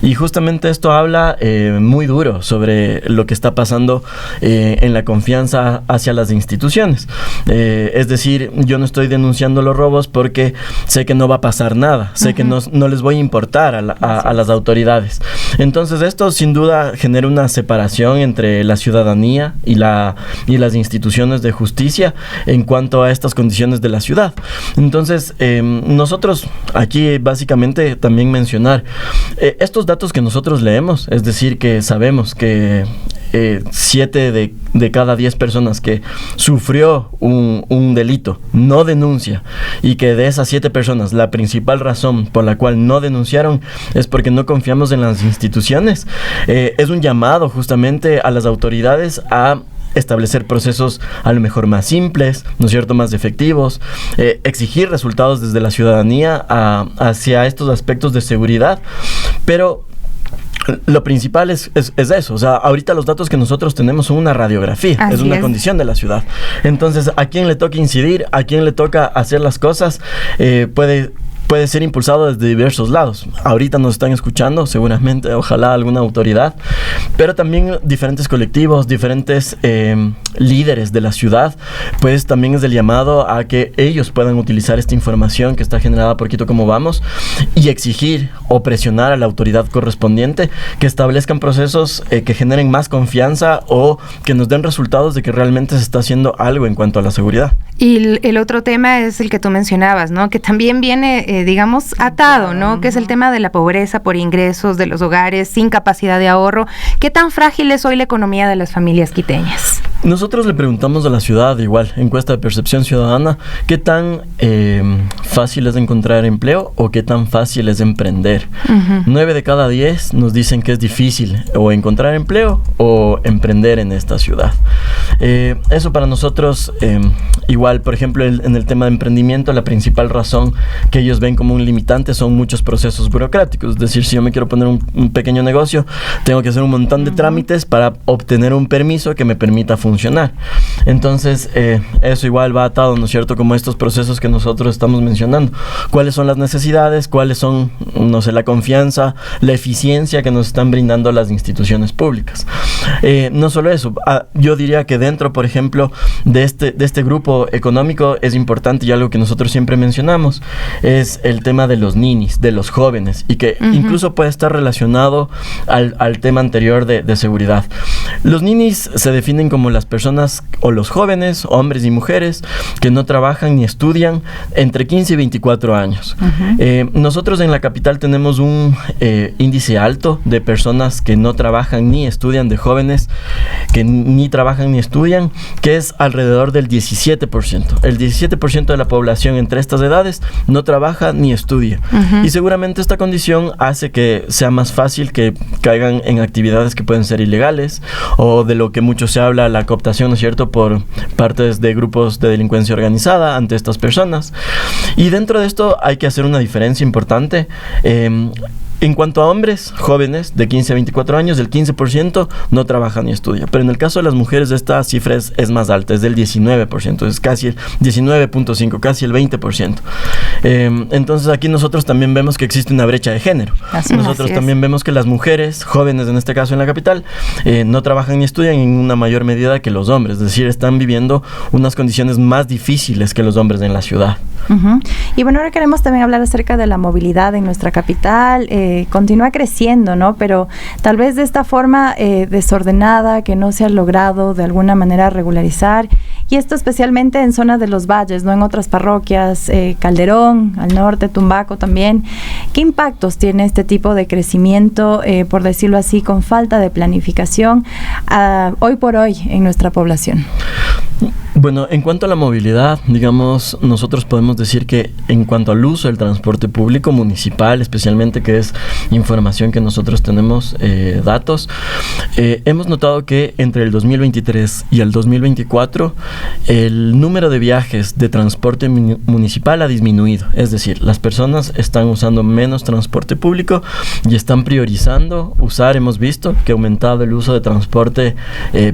Y justamente esto habla muy duro sobre lo que está pasando en la confianza hacia las instituciones. Es decir, yo no estoy denunciando los robos porque sé que no va a pasar nada, sé que no les voy a importar a las autoridades. Entonces esto sin duda genera una separación entre la ciudadanía y las instituciones de justicia en cuanto a estas condiciones de la ciudad. Entonces, nosotros aquí básicamente también mencionar estos datos que nosotros leemos, es decir, que sabemos que 7 de cada 10 personas que sufrió un delito no denuncia, y que de esas 7 personas la principal razón por la cual no denunciaron es porque no confiamos en las instituciones. Es un llamado justamente a las autoridades a establecer procesos a lo mejor más simples, ¿no es cierto?, más efectivos, exigir resultados desde la ciudadanía hacia estos aspectos de seguridad, pero lo principal es eso. O sea, ahorita los datos que nosotros tenemos son una radiografía, es una condición de la ciudad. Entonces, ¿a quién le toca incidir? ¿A quién le toca hacer las cosas? Puede puede ser impulsado desde diversos lados. Ahorita nos están escuchando, seguramente, ojalá alguna autoridad, pero también diferentes colectivos, diferentes líderes de la ciudad, pues también es el llamado a que ellos puedan utilizar esta información que está generada por Quito Como Vamos y exigir o presionar a la autoridad correspondiente que establezcan procesos que generen más confianza o que nos den resultados de que realmente se está haciendo algo en cuanto a la seguridad. Y el otro tema es el que tú mencionabas, ¿no? Que también viene, digamos, atado, ¿no? Que es el tema de la pobreza por ingresos de los hogares sin capacidad de ahorro. ¿Qué tan frágil es hoy la economía de las familias quiteñas? Nosotros le preguntamos a la ciudad, igual, encuesta de percepción ciudadana, ¿qué tan fácil es encontrar empleo o qué tan fácil es emprender? 9 de cada 10 nos dicen que es difícil o encontrar empleo o emprender en esta ciudad. Eso para nosotros, igual, por ejemplo, en el tema de emprendimiento, la principal razón que ellos ven como un limitante son muchos procesos burocráticos. Es decir, si yo me quiero poner un pequeño negocio, tengo que hacer un montón de trámites para obtener un permiso que me permita funcionar. Entonces, eso igual va atado, ¿no es cierto?, como estos procesos que nosotros estamos mencionando. ¿Cuáles son las necesidades? ¿Cuáles son, no sé, la confianza, la eficiencia que nos están brindando las instituciones públicas? No solo eso, yo diría que dentro, por ejemplo, de este grupo económico es importante, y algo que nosotros siempre mencionamos, es el tema de los ninis, de los jóvenes, y que incluso puede estar relacionado al tema anterior de seguridad. Los ninis se definen como las personas o los jóvenes, hombres y mujeres, que no trabajan ni estudian entre 15 y 24 años. Nosotros en la capital tenemos un índice alto de personas que no trabajan ni estudian, de jóvenes que ni trabajan ni estudian, que es alrededor del 17%. El 17% de la población entre estas edades no trabaja ni estudia. Y seguramente esta condición hace que sea más fácil que caigan en actividades que pueden ser ilegales, o de lo que mucho se habla, la cooptación, ¿no es cierto?, por partes de grupos de delincuencia organizada ante estas personas. Y dentro de esto hay que hacer una diferencia importante. En cuanto a hombres jóvenes de 15 a 24 años, el 15% no trabaja ni estudia. Pero en el caso de las mujeres, esta cifra es más alta, es del 19%, es casi el 19.5%, casi el 20%. Entonces aquí nosotros también vemos que existe una brecha de género. Nosotros también vemos que las mujeres jóvenes, en este caso en la capital, no trabajan ni estudian en una mayor medida que los hombres. Es decir, están viviendo unas condiciones más difíciles que los hombres en la ciudad. Y bueno, ahora queremos también hablar acerca de la movilidad en nuestra capital. Continúa creciendo, ¿no? Pero tal vez de esta forma desordenada, que no se ha logrado de alguna manera regularizar, y esto especialmente en zonas de los valles, ¿no? En otras parroquias, Calderón, al norte, Tumbaco también. ¿Qué impactos tiene este tipo de crecimiento, por decirlo así, con falta de planificación hoy por hoy en nuestra población? Bueno, en cuanto a la movilidad, digamos, nosotros podemos decir que en cuanto al uso del transporte público municipal, especialmente, que es información que nosotros tenemos, datos, hemos notado que entre el 2023 y el 2024 el número de viajes de transporte municipal ha disminuido. Es decir, las personas están usando menos transporte público y están priorizando usar, hemos visto que ha aumentado el uso de transporte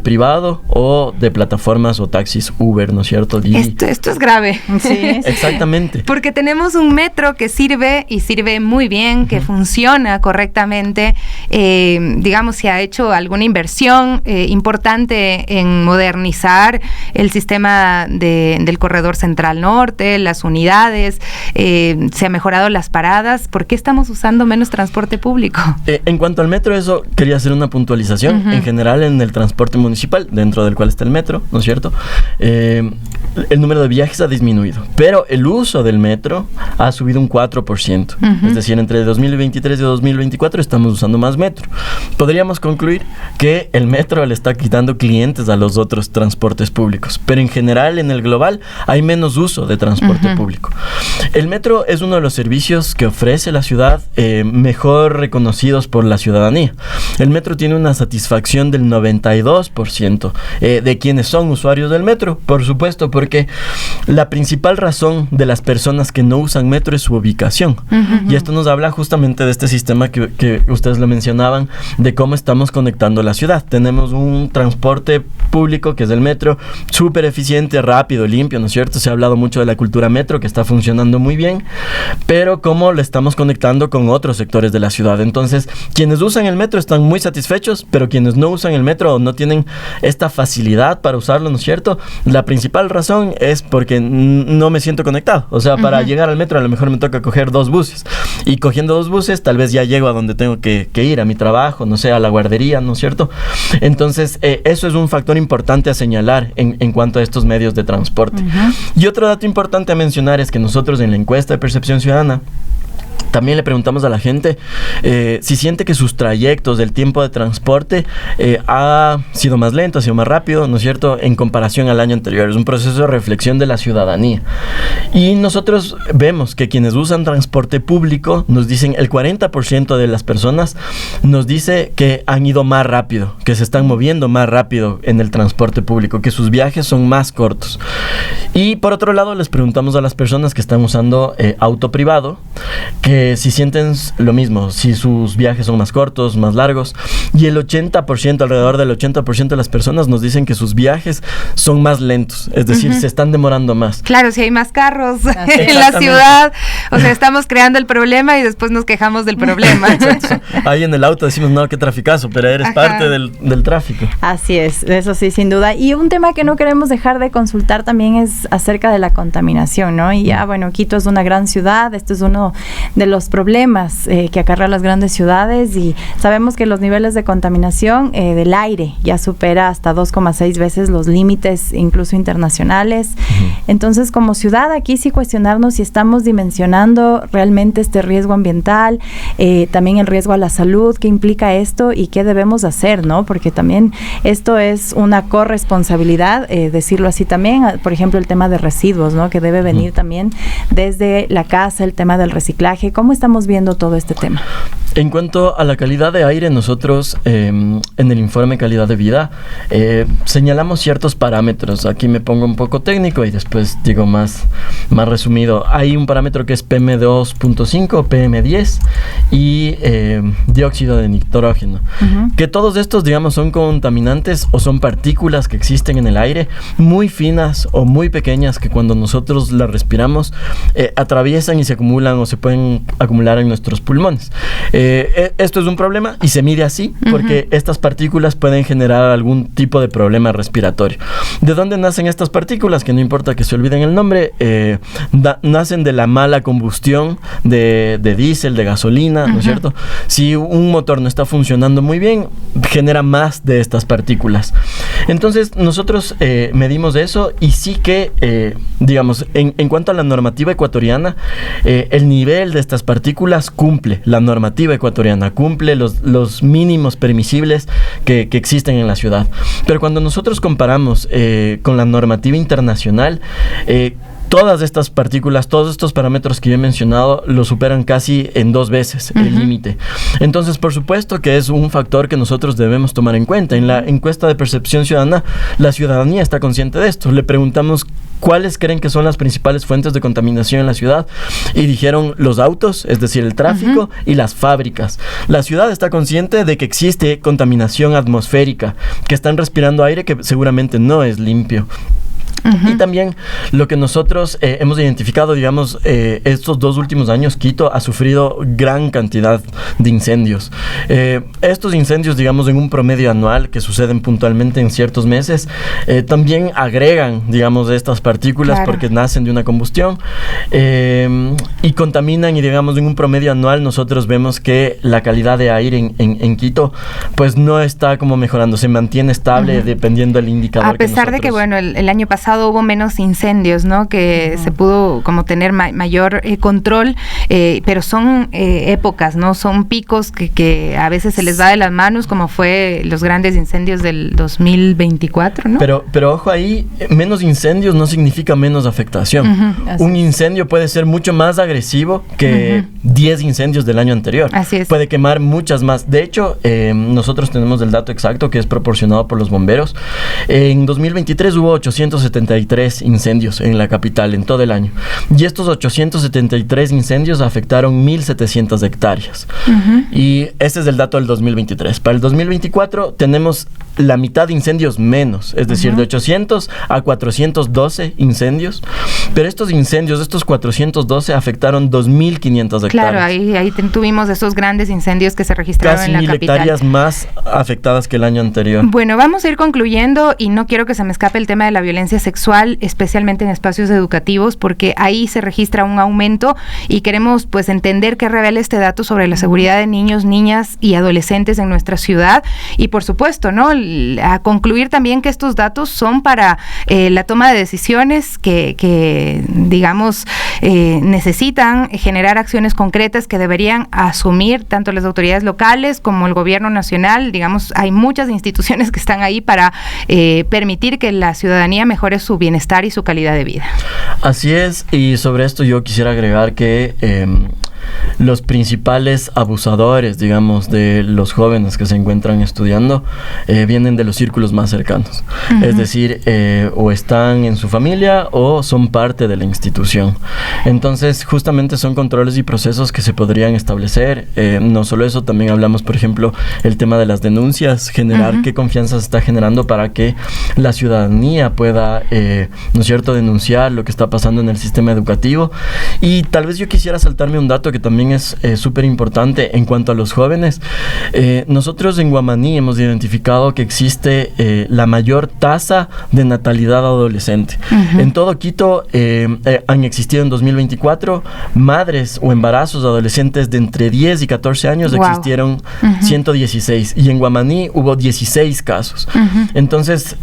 privado o de plataformas o taxis Uber, ¿no es cierto? Esto es grave. Sí. Exactamente. Porque tenemos un metro que sirve y sirve muy bien, que funciona correctamente. Digamos, se ha hecho alguna inversión importante en modernizar el sistema del corredor central norte, las unidades, se han mejorado las paradas. ¿Por qué estamos usando menos transporte público? En cuanto al metro, eso quería hacer una puntualización. En general, en el transporte municipal, dentro del cual está el metro, ¿no es cierto?, el número de viajes ha disminuido, pero el uso del metro ha subido un 4%. Es decir, entre 2023 y 2024 estamos usando más metro. Podríamos concluir que el metro le está quitando clientes a los otros transportes públicos, pero en general, en el global, hay menos uso de transporte público. El metro es uno de los servicios que ofrece la ciudad mejor reconocidos por la ciudadanía. El metro tiene una satisfacción del 92% de quienes son usuarios del metro, por supuesto, porque la principal razón de las personas que no usan metro es su ubicación. Y esto nos habla justamente de este sistema que ustedes lo mencionaban, de cómo estamos conectando la ciudad. Tenemos un transporte público que es el metro, súper eficiente, rápido, limpio, ¿no es cierto? Se ha hablado mucho de la cultura metro, que está funcionando muy bien, pero cómo lo estamos conectando con otros sectores de la ciudad. Entonces, quienes usan el metro están muy satisfechos, pero quienes no usan el metro o no tienen esta facilidad para usarlo, ¿no es cierto? La principal razón es porque no me siento conectado. O sea, para llegar al metro a lo mejor me toca coger 2 buses. Y cogiendo 2 buses, tal vez ya llego a donde tengo que ir, a mi trabajo, no sé, a la guardería, ¿no es cierto? Entonces, eso es un factor importante a señalar en cuanto a estos medios de transporte. Y otro dato importante a mencionar es que nosotros en la encuesta de percepción ciudadana también le preguntamos a la gente si siente que sus trayectos del tiempo de transporte ha sido más lento, ha sido más rápido, ¿no es cierto?, en comparación al año anterior. Es un proceso de reflexión de la ciudadanía. Y nosotros vemos que quienes usan transporte público nos dicen, el 40% de las personas nos dice que han ido más rápido, que se están moviendo más rápido en el transporte público, que sus viajes son más cortos. Y por otro lado, les preguntamos a las personas que están usando auto privado, que si sienten lo mismo, si sus viajes son más cortos, más largos, y el 80%, alrededor del 80% de las personas nos dicen que sus viajes son más lentos, es decir, se están demorando más. Claro, si hay más carros en la ciudad, o sea, estamos creando el problema y después nos quejamos del problema. Exacto. Ahí en el auto decimos, no, qué traficazo, pero eres parte del tráfico. Así es, eso sí, sin duda. Y un tema que no queremos dejar de consultar también es acerca de la contaminación, ¿no? Y ya, bueno, Quito es una gran ciudad, esto es uno de los problemas que acarrean las grandes ciudades, y sabemos que los niveles de contaminación del aire ya supera hasta 2,6 veces los límites incluso internacionales. Entonces, como ciudad, aquí sí cuestionarnos si estamos dimensionando realmente este riesgo ambiental, también el riesgo a la salud, qué implica esto y qué debemos hacer, ¿no? Porque también esto es una corresponsabilidad, decirlo así también, por ejemplo, el tema de residuos, ¿no? Que debe venir también desde la casa, el tema del reciclaje. ¿Cómo estamos viendo todo este tema? En cuanto a la calidad de aire, nosotros en el informe Calidad de Vida señalamos ciertos parámetros. Aquí me pongo un poco técnico y después digo más resumido. Hay un parámetro que es PM2.5, PM10 y dióxido de nitrógeno. Que todos estos, digamos, son contaminantes o son partículas que existen en el aire, muy finas o muy pequeñas, que cuando nosotros las respiramos atraviesan y se acumulan o se pueden acumular en nuestros pulmones. Esto es un problema y se mide así porque estas partículas pueden generar algún tipo de problema respiratorio. ¿De dónde nacen estas partículas? Que no importa que se olviden el nombre, nacen de la mala combustión de diésel, de gasolina, ¿no es cierto? Si un motor no está funcionando muy bien, genera más de estas partículas. Entonces, nosotros medimos eso y sí que, digamos, en cuanto a la normativa ecuatoriana, el nivel de estas partículas cumple la normativa ecuatoriana, cumple los mínimos permisibles que existen en la ciudad. Pero cuando nosotros comparamos con la normativa internacional, todas estas partículas, todos estos parámetros que yo he mencionado, lo superan casi en 2 veces el límite. Entonces, por supuesto que es un factor que nosotros debemos tomar en cuenta. En la encuesta de percepción ciudadana, la ciudadanía está consciente de esto. Le preguntamos cuáles creen que son las principales fuentes de contaminación en la ciudad y dijeron los autos, es decir, el tráfico y las fábricas. La ciudad está consciente de que existe contaminación atmosférica, que están respirando aire que seguramente no es limpio. Y también lo que nosotros hemos identificado, digamos, estos 2 últimos años, Quito ha sufrido gran cantidad de incendios. Estos incendios, digamos, en un promedio anual que suceden puntualmente en ciertos meses, también agregan, digamos, estas partículas porque nacen de una combustión y contaminan, y digamos, en un promedio anual nosotros vemos que la calidad de aire en Quito pues no está como mejorando, se mantiene estable dependiendo del indicador. A pesar de que, bueno, el año pasado hubo menos incendios, ¿no? Que se pudo como tener mayor control, pero son épocas, ¿no? Son picos que a veces se les va de las manos, como fue los grandes incendios del 2024, ¿no? Pero ojo ahí, menos incendios no significa menos afectación. Un incendio puede ser mucho más agresivo que 10 incendios del año anterior. Así es. Puede quemar muchas más. De hecho, nosotros tenemos el dato exacto que es proporcionado por los bomberos. En 2023 hubo 879 873 incendios en la capital en todo el año. Y estos 873 incendios afectaron 1.700 hectáreas. Y este es el dato del 2023. Para el 2024 tenemos la mitad de incendios menos, es decir, de 800 a 412 incendios, pero estos incendios, estos 412 afectaron 2.500 hectáreas. Claro, ahí tuvimos esos grandes incendios que se registraron en la capital. Casi 1.000 hectáreas más afectadas que el año anterior. Bueno, vamos a ir concluyendo y no quiero que se me escape el tema de la violencia sexual, especialmente en espacios educativos, porque ahí se registra un aumento y queremos pues entender qué revela este dato sobre la seguridad de niños, niñas y adolescentes en nuestra ciudad y por supuesto, ¿no? A concluir también que estos datos son para la toma de decisiones que digamos, necesitan generar acciones concretas que deberían asumir tanto las autoridades locales como el gobierno nacional. Digamos, hay muchas instituciones que están ahí para permitir que la ciudadanía mejore su bienestar y su calidad de vida. Así es, y sobre esto yo quisiera agregar que los principales abusadores, digamos, de los jóvenes que se encuentran estudiando vienen de los círculos más cercanos. Es decir, o están en su familia o son parte de la institución. Entonces, justamente son controles y procesos que se podrían establecer. No solo eso, también hablamos, por ejemplo, el tema de las denuncias, generar qué confianza se está generando para que la ciudadanía pueda, ¿no es cierto?, denunciar lo que está pasando en el sistema educativo. Y tal vez yo quisiera saltarme un dato que también es súper importante en cuanto a los jóvenes. Nosotros en Guamaní hemos identificado que existe la mayor tasa de natalidad adolescente. En todo Quito han existido en 2024 madres o embarazos adolescentes de entre 10 y 14 años, existieron 116 y en Guamaní hubo 16 casos. Entonces,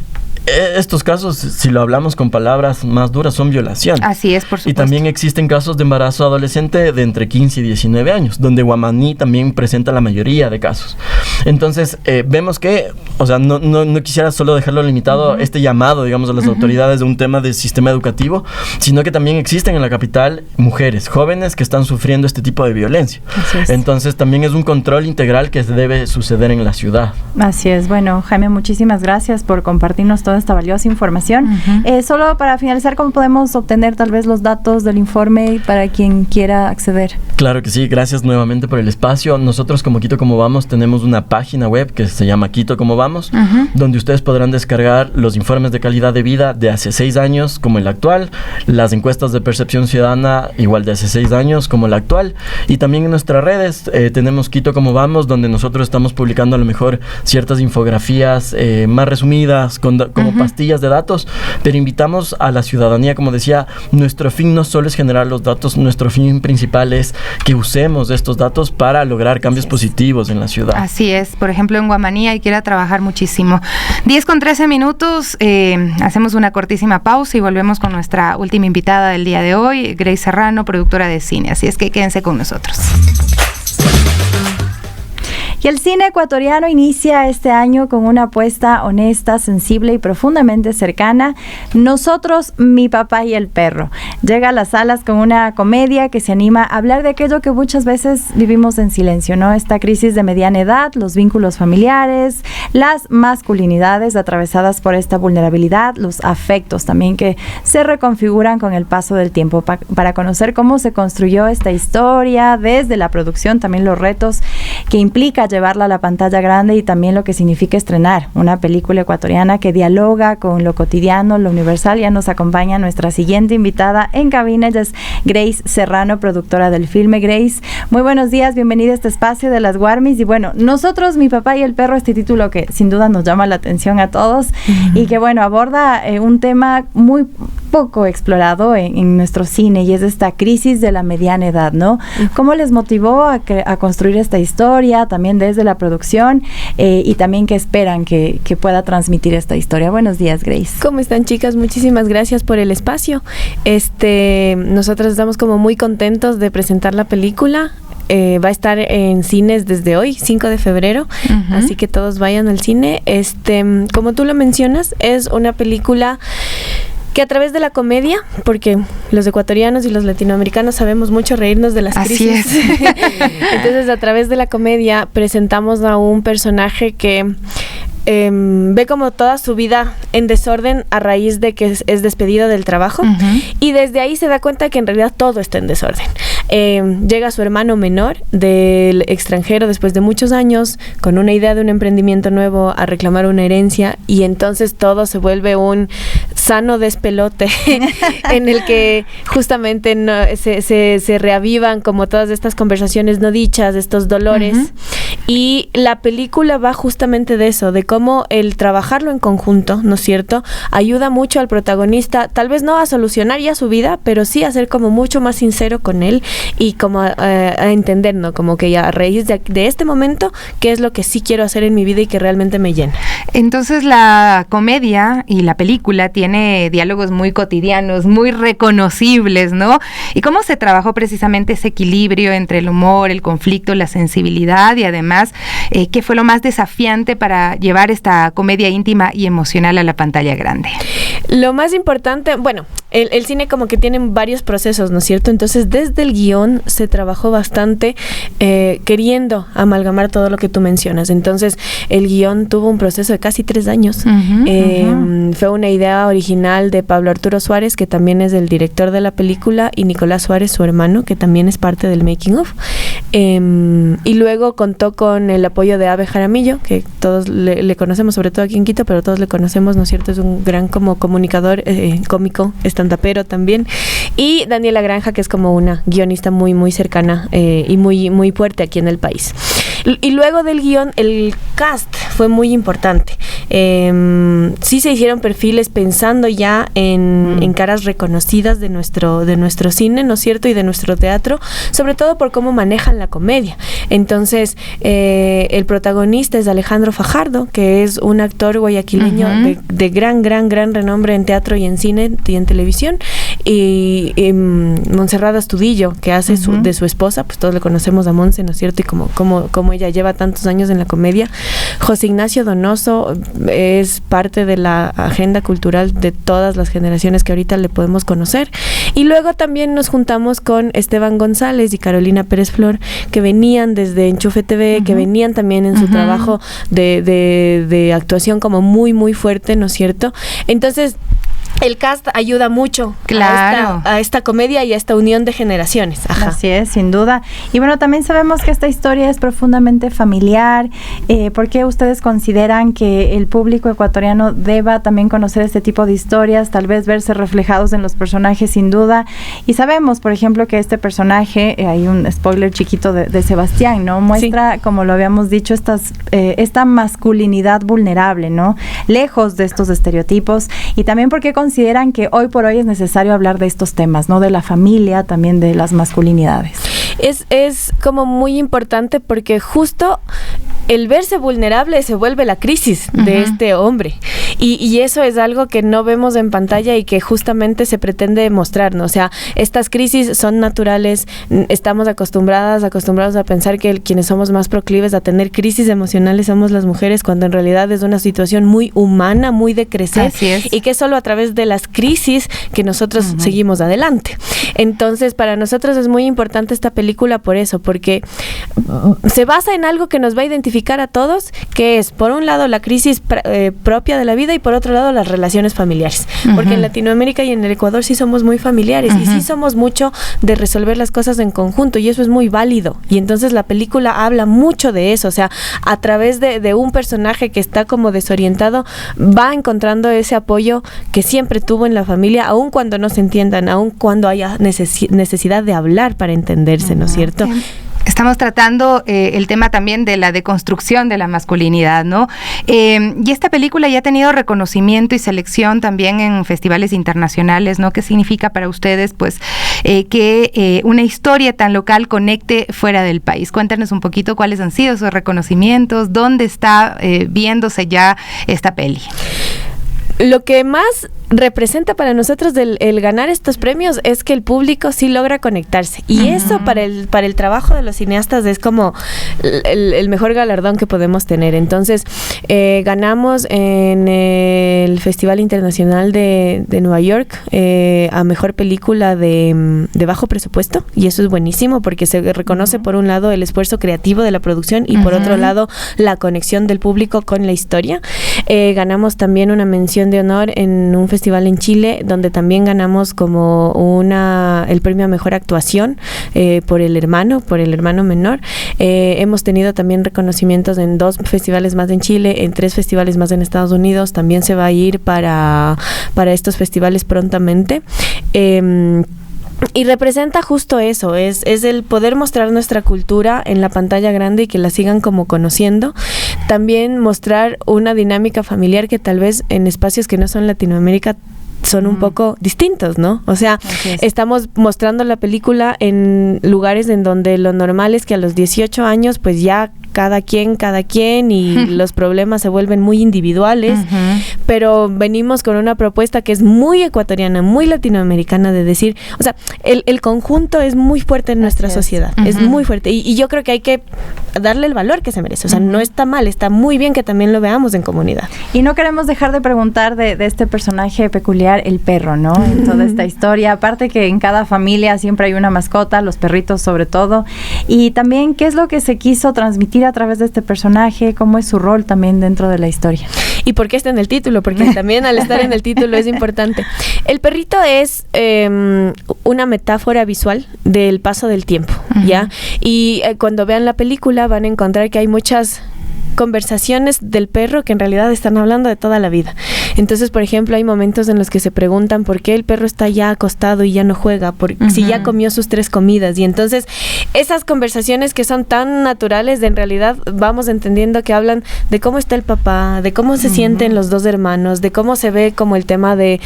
estos casos, si lo hablamos con palabras más duras, son violación. Así es, por supuesto. Y también existen casos de embarazo adolescente de entre 15 y 19 años, donde Guamaní también presenta la mayoría de casos. Entonces, vemos que, o sea, no quisiera solo dejarlo limitado este llamado, digamos, a las autoridades de un tema del sistema educativo, sino que también existen en la capital mujeres, jóvenes que están sufriendo este tipo de violencia. Así es. Entonces, también es un control integral que debe suceder en la ciudad. Así es. Bueno, Jaime, muchísimas gracias por compartirnos toda esta valiosa información. Solo para finalizar, ¿cómo podemos obtener tal vez los datos del informe para quien quiera acceder? Claro que sí, gracias nuevamente por el espacio. Nosotros como Quito Como Vamos tenemos una página web que se llama Quito Como Vamos, donde ustedes podrán descargar los informes de calidad de vida de hace 6 años como el actual, las encuestas de percepción ciudadana igual de hace 6 años como el actual, y también en nuestras redes tenemos Quito Como Vamos, donde nosotros estamos publicando a lo mejor ciertas infografías más resumidas, como pastillas de datos, pero invitamos a la ciudadanía, como decía, nuestro fin no solo es generar los datos, nuestro fin principal es que usemos estos datos para lograr cambios positivos en la ciudad. Así es, por ejemplo en Guamaní hay que ir a trabajar muchísimo. 10:13, hacemos una cortísima pausa y volvemos con nuestra última invitada del día de hoy, Grace Serrano, productora de cine, así es que quédense con nosotros. Y el cine ecuatoriano inicia este año con una apuesta honesta, sensible y profundamente cercana. Nosotros, mi papá y el perro. Llega a las salas con una comedia que se anima a hablar de aquello que muchas veces vivimos en silencio, ¿no? Esta crisis de mediana edad, los vínculos familiares, las masculinidades atravesadas por esta vulnerabilidad, los afectos también que se reconfiguran con el paso del tiempo. Para conocer cómo se construyó esta historia, desde la producción, también los retos que implica llevarla a la pantalla grande y también lo que significa estrenar una película ecuatoriana que dialoga con lo cotidiano, lo universal. Ya nos acompaña nuestra siguiente invitada en cabina, ella es Grace Serrano, productora del filme. Grace, muy buenos días, bienvenida a este espacio de las Guarmis. Y bueno, Nosotros, mi papá y el perro, este título que sin duda nos llama la atención a todos y que bueno, aborda un tema muy poco explorado en nuestro cine, y es esta crisis de la mediana edad, ¿no? ¿Cómo les motivó a construir esta historia, también desde la producción, y también qué esperan que pueda transmitir esta historia? Buenos días, Grace. ¿Cómo están, chicas? Muchísimas gracias por el espacio. Nosotros estamos como muy contentos de presentar la película. Va a estar en cines desde hoy, 5 de febrero, así que todos vayan al cine. Como tú lo mencionas, es una película que a través de la comedia, porque los ecuatorianos y los latinoamericanos sabemos mucho reírnos de las crisis. Así es. Entonces, a través de la comedia presentamos a un personaje que ve como toda su vida en desorden a raíz de que es despedido del trabajo, y desde ahí se da cuenta que en realidad todo está en desorden. Llega su hermano menor del extranjero después de muchos años con una idea de un emprendimiento nuevo a reclamar una herencia, y entonces todo se vuelve un sano despelote en el que justamente se reavivan como todas estas conversaciones no dichas, estos dolores. Y la película va justamente de eso, de cómo el trabajarlo en conjunto, ¿no es cierto?, ayuda mucho al protagonista, tal vez no a solucionar ya su vida, pero sí a ser como mucho más sincero con él y como a entender, ¿no?, como que ya a raíz de este momento, qué es lo que sí quiero hacer en mi vida y que realmente me llena. Entonces la comedia y la película tiene diálogos muy cotidianos, muy reconocibles, ¿no? ¿Y cómo se trabajó precisamente ese equilibrio entre el humor, el conflicto, la sensibilidad y además qué fue lo más desafiante para llevar esta comedia íntima y emocional a la pantalla grande? Lo más importante, bueno, el cine como que tiene varios procesos, ¿no es cierto? Entonces desde el guión se trabajó bastante queriendo amalgamar todo lo que tú mencionas. Entonces el guión tuvo un proceso de casi 3 años. Fue una idea original de Pablo Arturo Suárez, que también es el director de la película, y Nicolás Suárez, su hermano, que también es parte del making of. Y luego contó con el apoyo de Abe Jaramillo, que todos le conocemos, sobre todo aquí en Quito, pero todos le conocemos, ¿no es cierto? Es un gran como comunicador, cómico, estandapero también. Y Daniela Granja, que es como una guionista muy, muy cercana y muy, muy fuerte aquí en el país. Y luego del guión, el cast fue muy importante. Sí se hicieron perfiles pensando ya en caras reconocidas de nuestro cine, ¿no es cierto? Y de nuestro teatro, sobre todo por cómo manejan la comedia. Entonces, el protagonista es Alejandro Fajardo, que es un actor guayaquileño de gran renombre en teatro y en cine y en televisión. Y Montserrat Astudillo, que hace de su esposa, pues todos le conocemos a Monse, ¿no es cierto? Y como ella lleva tantos años en la comedia. José Ignacio Donoso es parte de la agenda cultural de todas las generaciones que ahorita le podemos conocer. Y luego también nos juntamos con Esteban González y Carolina Pérez Flor, que venían desde Enchufe TV, que venían también en su trabajo de actuación como muy, muy fuerte, ¿no es cierto? Entonces, el cast ayuda mucho a esta comedia y a esta unión de generaciones. Así es, sin duda. Y bueno, también sabemos que esta historia es profundamente familiar. ¿Por qué ustedes consideran que el público ecuatoriano deba también conocer este tipo de historias, tal vez verse reflejados en los personajes, sin duda? Y sabemos, por ejemplo, que este personaje, hay un spoiler chiquito de Sebastián, ¿no? Muestra, como lo habíamos dicho, esta masculinidad vulnerable, ¿no? Lejos de estos estereotipos. Y también porque consideran que hoy por hoy es necesario hablar de estos temas, ¿no? De la familia, también de las masculinidades. Es como muy importante porque justo el verse vulnerable se vuelve la crisis de este hombre. Y eso es algo que no vemos en pantalla y que justamente se pretende mostrar, ¿no? O sea, estas crisis son naturales, estamos acostumbrados a pensar que quienes somos más proclives a tener crisis emocionales somos las mujeres, cuando en realidad es una situación muy humana, muy de crecer, y que es solo a través de las crisis que nosotros seguimos adelante. Entonces, para nosotros es muy importante esta película por eso, porque se basa en algo que nos va a identificar a todos, que es, por un lado, la crisis propia de la vida y por otro lado, las relaciones familiares. Porque en Latinoamérica y en el Ecuador sí somos muy familiares y sí somos mucho de resolver las cosas en conjunto, y eso es muy válido. Y entonces la película habla mucho de eso, o sea, a través de un personaje que está como desorientado, va encontrando ese apoyo que siempre tuvo en la familia, aun cuando no se entiendan, aun cuando haya necesidad de hablar para entenderse, ¿no es cierto? Estamos tratando el tema también de la deconstrucción de la masculinidad, ¿no? Y esta película ya ha tenido reconocimiento y selección también en festivales internacionales, ¿no? ¿Qué significa para ustedes, pues, que una historia tan local conecte fuera del país? Cuéntanos un poquito cuáles han sido esos reconocimientos, dónde está viéndose ya esta peli. Lo que más representa para nosotros el ganar estos premios es que el público sí logra conectarse, y eso para el trabajo de los cineastas es como el mejor galardón que podemos tener. Entonces ganamos en el Festival Internacional de Nueva York a mejor película de bajo presupuesto, y eso es buenísimo porque se reconoce por un lado el esfuerzo creativo de la producción y por otro lado la conexión del público con la historia. Ganamos también una mención de honor en un festival en Chile, donde también ganamos como el premio a mejor actuación por el hermano menor. Hemos tenido también reconocimientos en 2 festivales más en Chile, en 3 festivales más en Estados Unidos. También se va a ir para estos festivales prontamente. Y representa justo eso, es el poder mostrar nuestra cultura en la pantalla grande y que la sigan como conociendo. También mostrar una dinámica familiar que tal vez en espacios que no son Latinoamérica son un poco distintos, ¿no? O sea, estamos mostrando la película en lugares en donde lo normal es que a los 18 años pues ya cada quien y los problemas se vuelven muy individuales, pero venimos con una propuesta que es muy ecuatoriana, muy latinoamericana, de decir, o sea, el conjunto es muy fuerte en nuestra sociedad, es muy fuerte, y yo creo que hay que darle el valor que se merece. O sea, no está mal, está muy bien que también lo veamos en comunidad. Y no queremos dejar de preguntar de este personaje peculiar, el perro, ¿no? En toda esta historia, aparte que en cada familia siempre hay una mascota, los perritos sobre todo, y también qué es lo que se quiso transmitir a través de este personaje, cómo es su rol también dentro de la historia. ¿Y por qué está en el título? Porque también al estar en el título es importante. El perrito es una metáfora visual del paso del tiempo, ¿ya? Y cuando vean la película van a encontrar que hay muchas conversaciones del perro que en realidad están hablando de toda la vida. Entonces, por ejemplo, hay momentos en los que se preguntan por qué el perro está ya acostado y ya no juega, si ya comió sus 3 comidas. Y entonces, esas conversaciones que son tan naturales, en realidad vamos entendiendo que hablan de cómo está el papá, de cómo se sienten los 2 hermanos, de cómo se ve como el tema del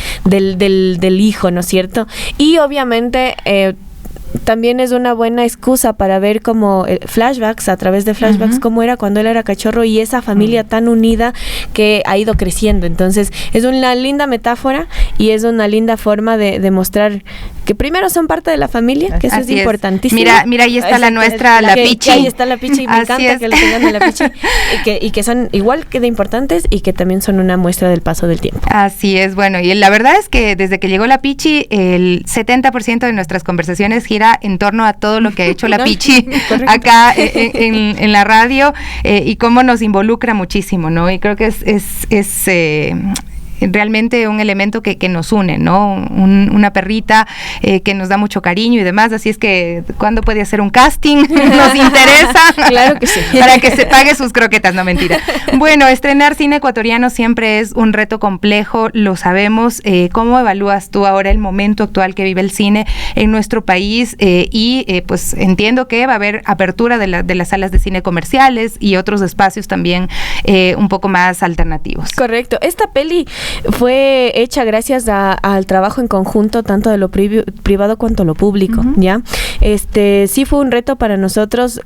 hijo, ¿no es cierto? Y obviamente también es una buena excusa para ver como flashbacks, a través de flashbacks, cómo era cuando él era cachorro y esa familia tan unida que ha ido creciendo. Entonces es una linda metáfora y es una linda forma de mostrar que primero son parte de la familia, que eso es importantísimo. Mira, ahí está la nuestra, la Pichi. Ahí está la Pichi y me encanta que le tengan a la Pichi y que son igual que de importantes y que también son una muestra del paso del tiempo. Así es, bueno, y la verdad es que desde que llegó la Pichi, el 70% de nuestras conversaciones gira en torno a todo lo que ha hecho la Pichi acá en la radio y cómo nos involucra muchísimo, ¿no? Y creo que es realmente un elemento que nos une, ¿no? Una perrita que nos da mucho cariño y demás, así es que ¿cuándo puede hacer un casting? Nos interesa. Claro que sí. Para que se pague sus croquetas, no, mentira. Bueno, estrenar cine ecuatoriano siempre es un reto complejo, lo sabemos. ¿Cómo evalúas tú ahora el momento actual que vive el cine en nuestro país? Pues entiendo que va a haber apertura de las salas de cine comerciales y otros espacios también un poco más alternativos. Correcto. Esta peli fue hecha gracias al trabajo en conjunto tanto de lo privado cuanto lo público, ¿ya? Sí fue un reto para nosotros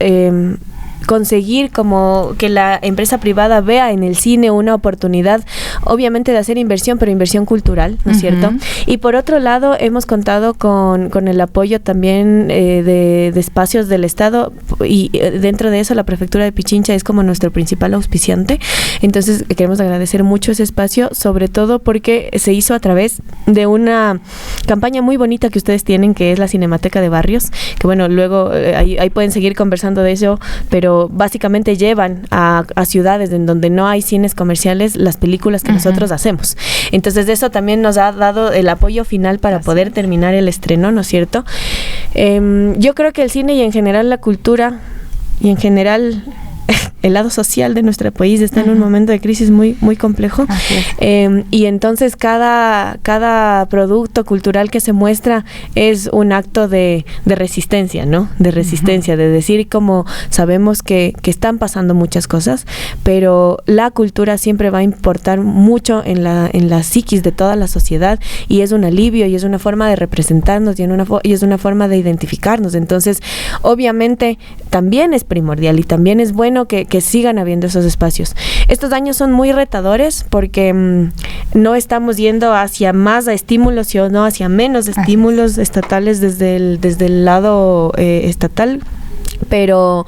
conseguir como que la empresa privada vea en el cine una oportunidad, obviamente de hacer inversión, pero inversión cultural, ¿no es cierto? Y por otro lado, hemos contado con el apoyo también de espacios del Estado y dentro de eso la Prefectura de Pichincha es como nuestro principal auspiciante. Entonces queremos agradecer mucho ese espacio, sobre todo porque se hizo a través de una campaña muy bonita que ustedes tienen, que es la Cinemateca de Barrios, que bueno, luego ahí pueden seguir conversando de eso, pero básicamente llevan a ciudades en donde no hay cines comerciales las películas que nosotros hacemos. Entonces eso también nos ha dado el apoyo final para poder terminar el estreno, ¿no es cierto? Yo creo que el cine y en general la cultura y en general el lado social de nuestro país está en un momento de crisis muy, muy complejo. Y entonces cada producto cultural que se muestra es un acto de resistencia, ¿no? De resistencia, de decir como sabemos que están pasando muchas cosas, pero la cultura siempre va a importar mucho en la psiquis de toda la sociedad y es un alivio y es una forma de representarnos y es una forma de identificarnos. Entonces, obviamente, también es primordial y también es bueno que que sigan habiendo esos espacios. Estos años son muy retadores porque no estamos yendo hacia más estímulos, sino hacia menos estímulos estatales desde el lado estatal. Pero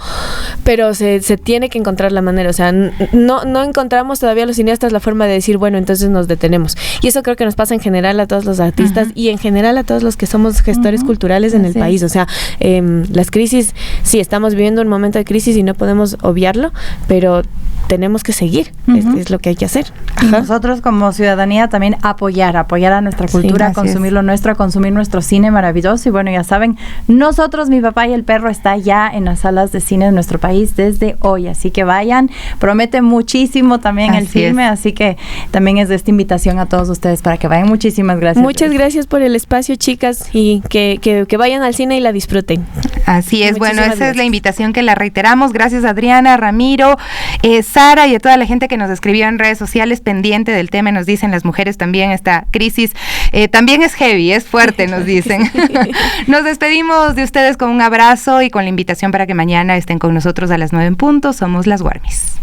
se tiene que encontrar la manera, o sea, no encontramos todavía los cineastas la forma de decir, bueno, entonces nos detenemos. Y eso creo que nos pasa en general a todos los artistas y en general a todos los que somos gestores culturales en el país. O sea, las crisis, sí, estamos viviendo un momento de crisis y no podemos obviarlo, pero tenemos que seguir, es lo que hay que hacer. Y nosotros como ciudadanía también apoyar a nuestra cultura, consumir lo nuestro, consumir nuestro cine maravilloso. Y bueno, ya saben, nosotros, Mi Papá y el Perro está ya en las salas de cine de nuestro país desde hoy, así que vayan, promete muchísimo también el filme, así que también es de esta invitación a todos ustedes para que vayan. Muchísimas gracias. Muchas gracias por el espacio, chicas, y que vayan al cine y la disfruten. Así es, bueno, esa es la invitación que la reiteramos. Gracias Adriana, Ramiro, Sara y a toda la gente que nos escribió en redes sociales pendiente del tema. Nos dicen las mujeres también, esta crisis también es heavy, es fuerte, nos dicen. Nos despedimos de ustedes con un abrazo y con la invitación para que mañana estén con nosotros a las 9 en punto. Somos las Warmis.